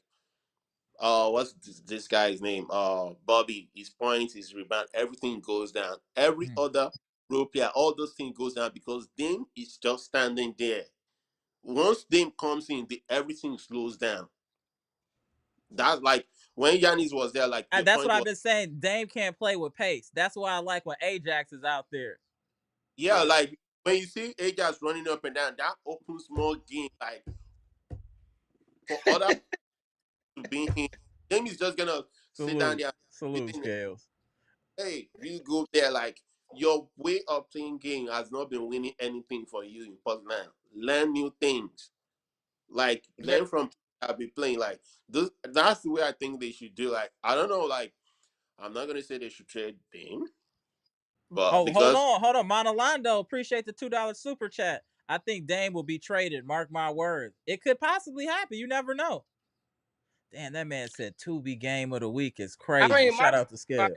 what's this guy's name? Bobby. His points, his rebound, everything goes down. Every other role player, all those things goes down because Dame is just standing there. Once Dame comes in, everything slows down. That's like when Giannis was there. Like your That's what point I've was, been saying. Dame can't play with pace. That's why I like when Ajax is out there. yeah, like when you see Ajax running up and down, that opens more game. Like for other to be him, Dame is just gonna sit down there, Salute, and Scales. hey, you go there. Like your way of playing game has not been winning anything for you in post now. Learn new things. Like learn from people that have been playing. Like this, that's the way I think they should do. Like I don't know. Like I'm not gonna say they should trade Dame, but Oh, hold because on. Monolando, appreciate the $2 super chat. I think Dame will be traded. Mark my words. It could possibly happen. You never know. Damn, that man said Tubi game of the week is I crazy. mean, Shout out to Scale.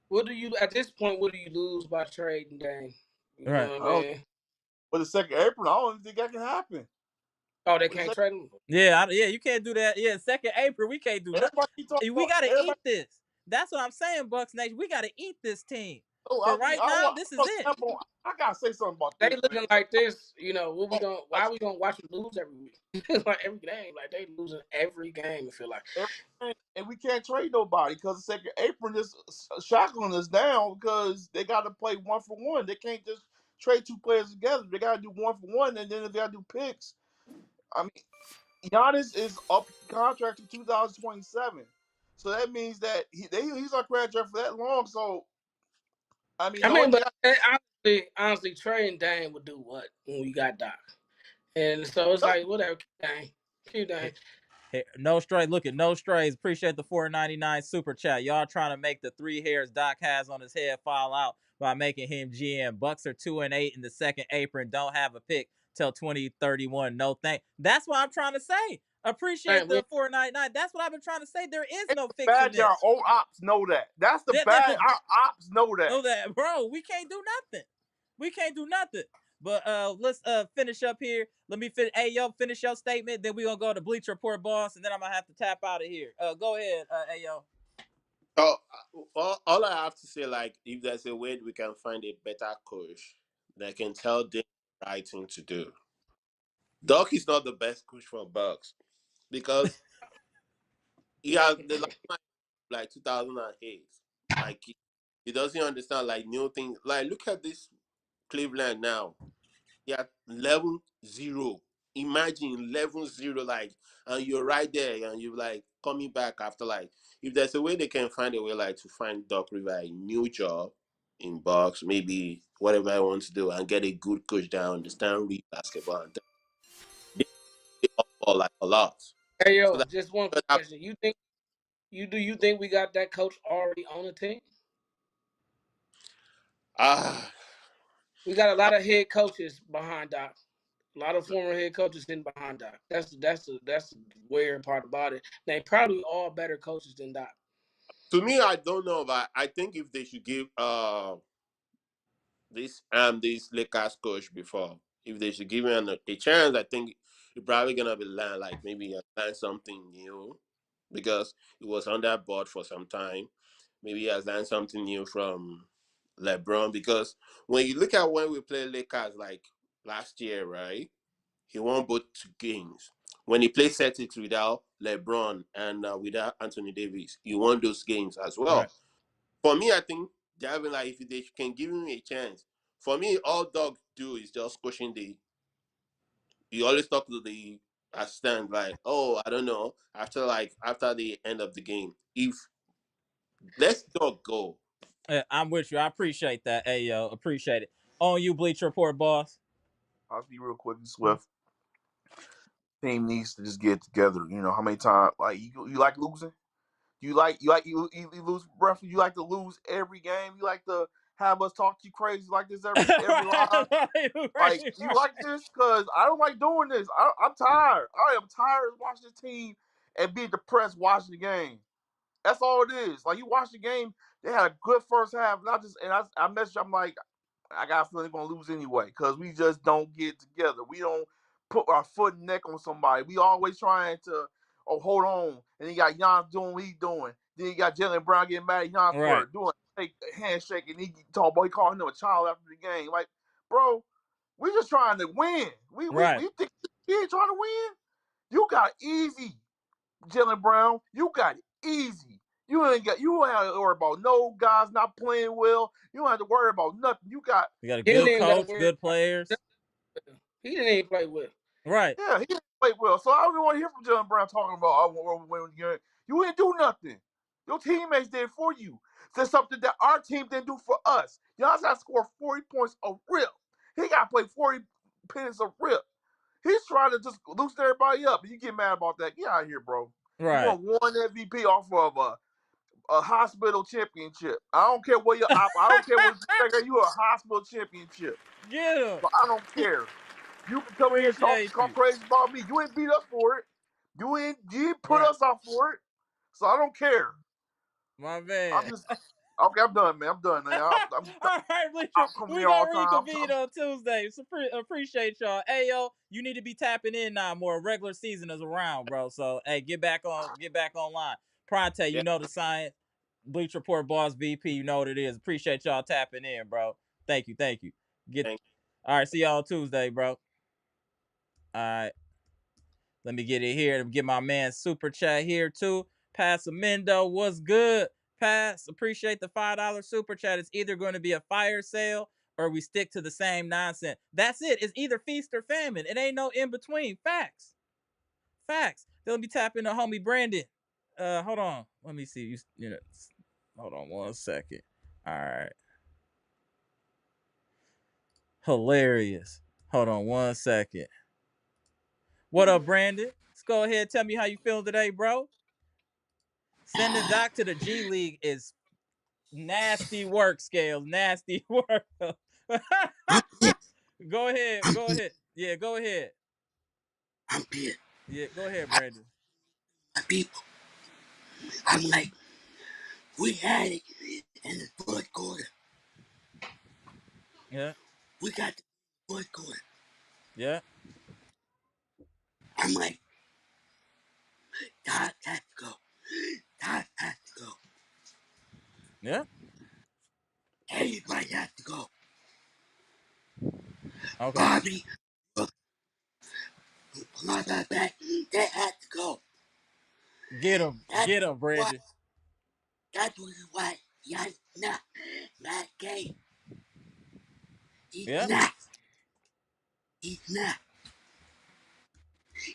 what do you at this point? What do you lose by trading Dame? You Right. know what I mean? With the second apron, I don't think that can happen. Oh, they With the can't second, trade him. Yeah, you can't do that. Yeah, 2nd April, we can't do nothing. everybody keep talking We about gotta everybody. eat this. That's what I'm saying, Bucks Nation. We gotta eat this team. Oh, For I mean, right now, this is it. I gotta say something about They this, man. looking like this. You know, what we Oh, gonna? Why are we gonna watch them lose every week? Like every game, like they losing every game. I feel like. and we can't trade nobody because the second apron is shackling us down because they got to play 1-for-1. They can't just trade two players together. They got to do 1-for-1, and then if they got to do picks. I mean, Giannis is up contract to 2027, so that means that he's on contract for that long. So I mean, I the only mean, thing but honestly, trading Dame would do what when we got Doc, and so it's like whatever. Keep Dame. Hey, no strays. Look at no strays. Appreciate the $4.99 super chat. Y'all trying to make the 3 hairs Doc has on his head fall out by making him GM. Bucks are 2-8 in the second apron. Don't have a pick till 2031. No thank. That's what I'm trying to say. Appreciate the $4.99. That's what I've been trying to say. There is no fixing bad this. Our old ops know that. That's the bad. Our ops know that. Know that, bro. We can't do nothing. We can't do nothing. But let's finish up here. Let me finish. Hey, yo, finish your statement. Then we're gonna go to Bleacher Report, boss, and then I'm gonna have to tap out of here. Go ahead, hey, yo. oh, all I have to say, like, if there's a way we can find a better coach that can tell Dame the right thing to do. Doc is not the best coach for Bucks because he has the last time like 2008. Like he doesn't understand like new things. Like look at this Cleveland now. Yeah, 11-0. Imagine 11-0, like, and you're right there, and you're like coming back after like, if there's a way they can find a way like to find Doc River a new job in box, maybe whatever I want to do, and get a good coach that understand real basketball, and they up for like a lot. Hey So yo, that, just one question. You think we got that coach already on the team? ah, We got a lot of head coaches behind Doc. A lot of former head coaches sitting behind Doc. That's the weird part about it. They probably all better coaches than Doc. to me, I don't know, but I think if they should give this Lakers coach before. If they should give him a chance, I think he's probably gonna be learn like maybe learn something new because he was on that board for some time. Maybe he has learned something new from LeBron because when you look at when we played Lakers like last year, right? He won both games. When he played Celtics without LeBron and without Anthony Davis, he won those games as well. Right. For me, I think they having like if they can give him a chance. For me, all Doug do is just pushing the. You always talk to the assistant like, oh, I don't know. After the end of the game, if let's Doug go. I'm with you. I appreciate that. Hey, yo, appreciate it. On you, Bleacher Report, boss. I'll be real quick and swift. Team needs to just get together. You know how many times like you like losing? You lose breath. You like to lose every game. You like to have us talk to you crazy like this every live. Like you like this because I don't like doing this. I'm tired. I am tired of watching the team and being depressed watching the game. That's all it is. Like you watch the game, they had a good first half, and I messaged. I'm like, I got a feeling they're gonna lose anyway because we just don't get together. We don't put our foot and neck on somebody. We always trying to hold on, and then you got Giannis doing what he's doing. Then you got Jalen Brown getting mad at Giannis for doing a handshake, and he talk about he calling him a child after the game. Like, bro, we just trying to win. We think we ain't trying to win. You got easy, Jalen Brown. You got easy. You don't have to worry about no guys not playing well. You don't have to worry about nothing. You got a good coach, good players. He didn't even play well. Right. Yeah, he didn't play well. So I don't want to hear from Jalen Brown talking about you didn't do nothing. Your teammates did for you. Said something that our team didn't do for us. Giannis got to score 40 points a rip. He got to play 40 minutes a rip. He's trying to just loosen everybody up. And you get mad about that. Get out of here, bro. Right. You want one MVP off of a hospital championship. I don't care what I don't care what you a hospital championship. Yeah. But I don't care. You can come in here and talk crazy about me. You ain't beat us for it. You ain't put us out for it. So I don't care. My man. I'm done, man. I'm done, man. All right, Bleacher. We gonna reconvene on Tuesday. So appreciate y'all. Hey, yo, you need to be tapping in now more. Regular season is around, bro. So hey, get back online. Pronte, you know the science. Bleacher Report boss VP, you know what it is. Appreciate y'all tapping in, bro. Thank you. All right, see y'all on Tuesday, bro. All right. Let me get it here. Get my man Super Chat here too. Pass Amendo, what's good? Pass, appreciate the $5 Super Chat. It's either going to be a fire sale or we stick to the same nonsense. That's it. It's either feast or famine. It ain't no in between. Facts. They'll be tapping the homie Brandon. Hold on. Let me see. Hold on 1 second. All right. Hilarious. Hold on 1 second. What up, Brandon? Let's go ahead and tell me how you feeling today, bro. Sending Doc to the G League is nasty work, Scales. Nasty work. Go ahead. Yeah, go ahead. I'm pissed. Yeah, go ahead, Brandon. My people. I'm like, we had it in the fourth quarter. Yeah. We got the fourth quarter. Yeah. I'm like, Todd has to go. Yeah. Everybody has to go. Okay. Bobby, my back, they had to go. Get him, Brandon. That's why y'all not gay. He's not.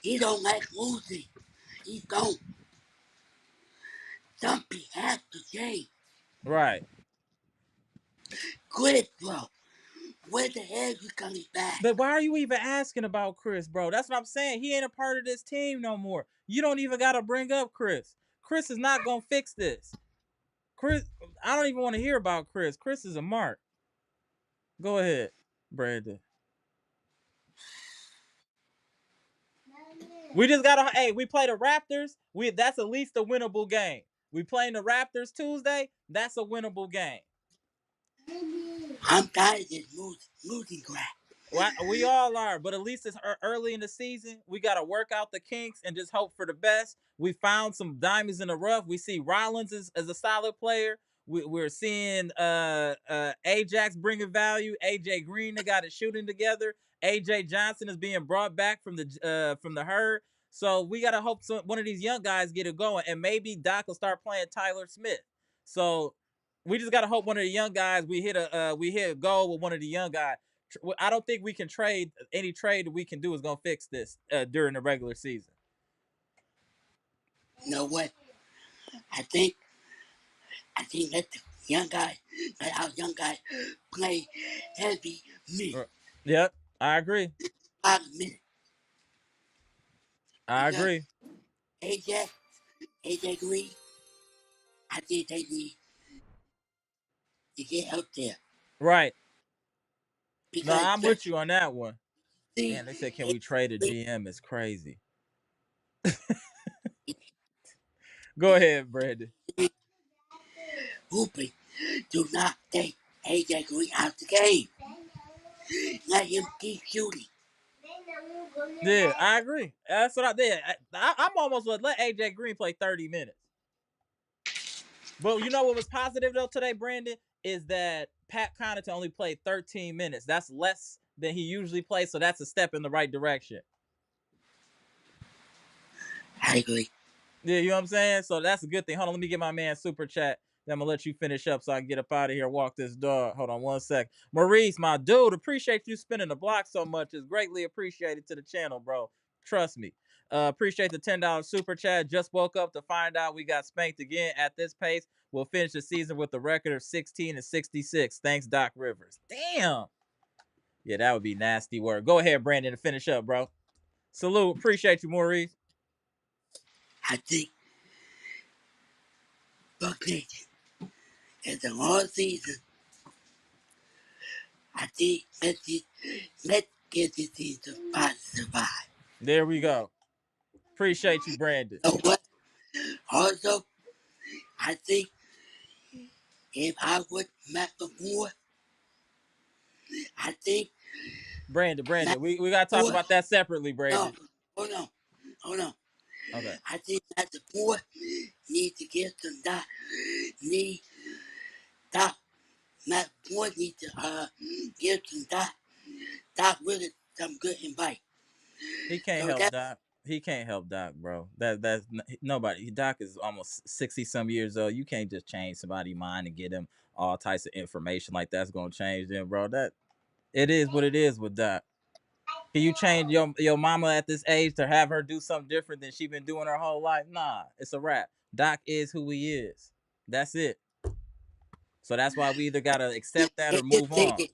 He don't like losing. He don't. Something has to change. Right. Khris, bro. Where the hell you coming back? But why are you even asking about Khris, bro? That's what I'm saying. He ain't a part of this team no more. You don't even got to bring up Khris. Khris is not going to fix this. Khris, I don't even want to hear about Khris. Khris is a mark. Go ahead, Brandon. We just gotta. Hey, we play the Raptors. That's at least a winnable game. We playing the Raptors Tuesday. That's a winnable game. I'm tired of this losing crap. Well, we all are, but at least it's early in the season. We gotta work out the kinks and just hope for the best. We found some diamonds in the rough. We see Rollins as a solid player. We're seeing Ajax bringing value. AJ Green, they got it shooting together. AJ Johnson is being brought back from the herd. So we gotta hope one of these young guys get it going, and maybe Doc will start playing Tyler Smith. So we just gotta hope one of the young guys we hit a goal with one of the young guys. I don't think we can trade. Any trade that we can do is gonna fix this during the regular season. You know what? I think let the young guy let our young guys play heavy minutes. Yep, I agree. 5 minutes. I Because agree. AJ Green, I think they need to get up there. Right. No, Because I'm with just you on that one. see Man, they said, can we trade a GM? It's crazy. Go ahead, Brandon. hooping. Do not take AJ Green out the game. Let him keep shooting. Yeah, I agree. That's what I did. I'm almost let AJ Green play 30 minutes. But you know what was positive though today, Brandon, is that Pat Connaughton only played 13 minutes. That's less than he usually plays, so that's a step in the right direction. I agree. Yeah, you know what I'm saying? So that's a good thing. Hold on, let me get my man super chat. Then I'm gonna let you finish up so I can get up out of here, walk this dog. Hold on one sec. Maurice, my dude, appreciate you spinning the block so much. It's greatly appreciated to the channel, bro. Trust me. Appreciate the $10 super chat. Just woke up to find out we got spanked again. At this pace, we'll finish the season with a record of 16-66. Thanks, Doc Rivers. Damn. Yeah, that would be nasty work. Go ahead, Brandon, to finish up, bro. Salute. Appreciate you, Maurice. I think Buck Nation is a long season. I think let's get this season survive. There we go. Appreciate you, Brandon. So what? Also, I think if I would McLemore, I think Brandon, we gotta talk McLemore, about that separately, no, Brandon. hold on. Okay. I think McLemore need to get some McLemore need to give some Doc Willis some good advice. He can't So help that Doc. He can't help Doc, bro. That's nobody. Doc is almost 60 some years old. You can't just change somebody's mind and get him all types of information like that's gonna change them, bro. That it is what it is with Doc. Can you change your mama at this age to have her do something different than she been doing her whole life? Nah, it's a wrap. Doc is who he is. That's it. So that's why we either gotta accept that or let's just move take on. it.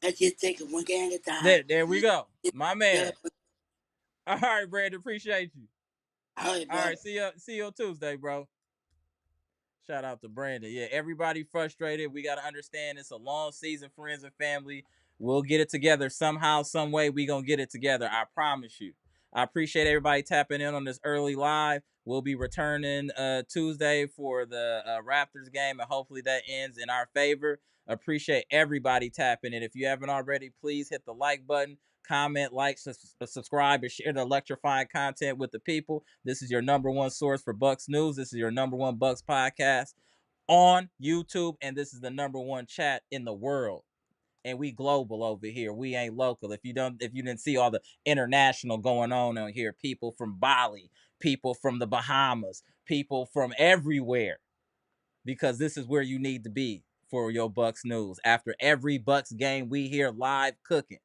Let's just take it one game at a time. There we go, my man. All All right, Brandon, appreciate you. right, All bro. right, see you on Tuesday, bro. Shout out to Brandon. Yeah, everybody frustrated. We got to understand it's a long season, friends and family. We'll get it together somehow, some way. We gonna get it together. I promise you. I appreciate everybody tapping in on this early live. We'll be returning Tuesday for the Raptors game, and hopefully that ends in our favor. Appreciate everybody tapping in. If you haven't already, please hit the like button, comment, like, subscribe, and share the electrifying content with the people. This is your number one source for Bucks news. This is your number one Bucks podcast on YouTube, and this is the number one chat in the world. And we global over here. We ain't local. If you didn't see all the international going on here, people from Bali, people from the Bahamas, people from everywhere, because this is where you need to be for your Bucks news. After every Bucks game, we here live cooking.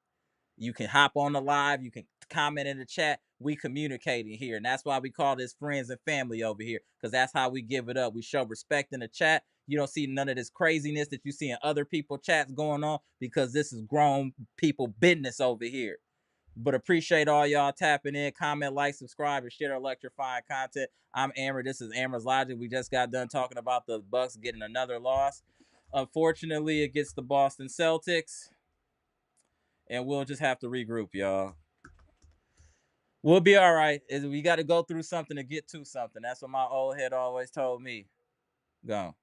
You can hop on the live. You can comment in the chat. We communicating here. And that's why we call this friends and family over here, because that's how we give it up. We show respect in the chat. You don't see none of this craziness that you see in other people chats going on, because this is grown people business over here. But appreciate all y'all tapping in. Comment, like, subscribe, and share electrifying content. I'm Amber. This is Amber's Logic. We just got done talking about the Bucks getting another loss. Unfortunately, it gets the Boston Celtics. And we'll just have to regroup, y'all. We'll be all right. We got to go through something to get to something. That's what my old head always told me. Go.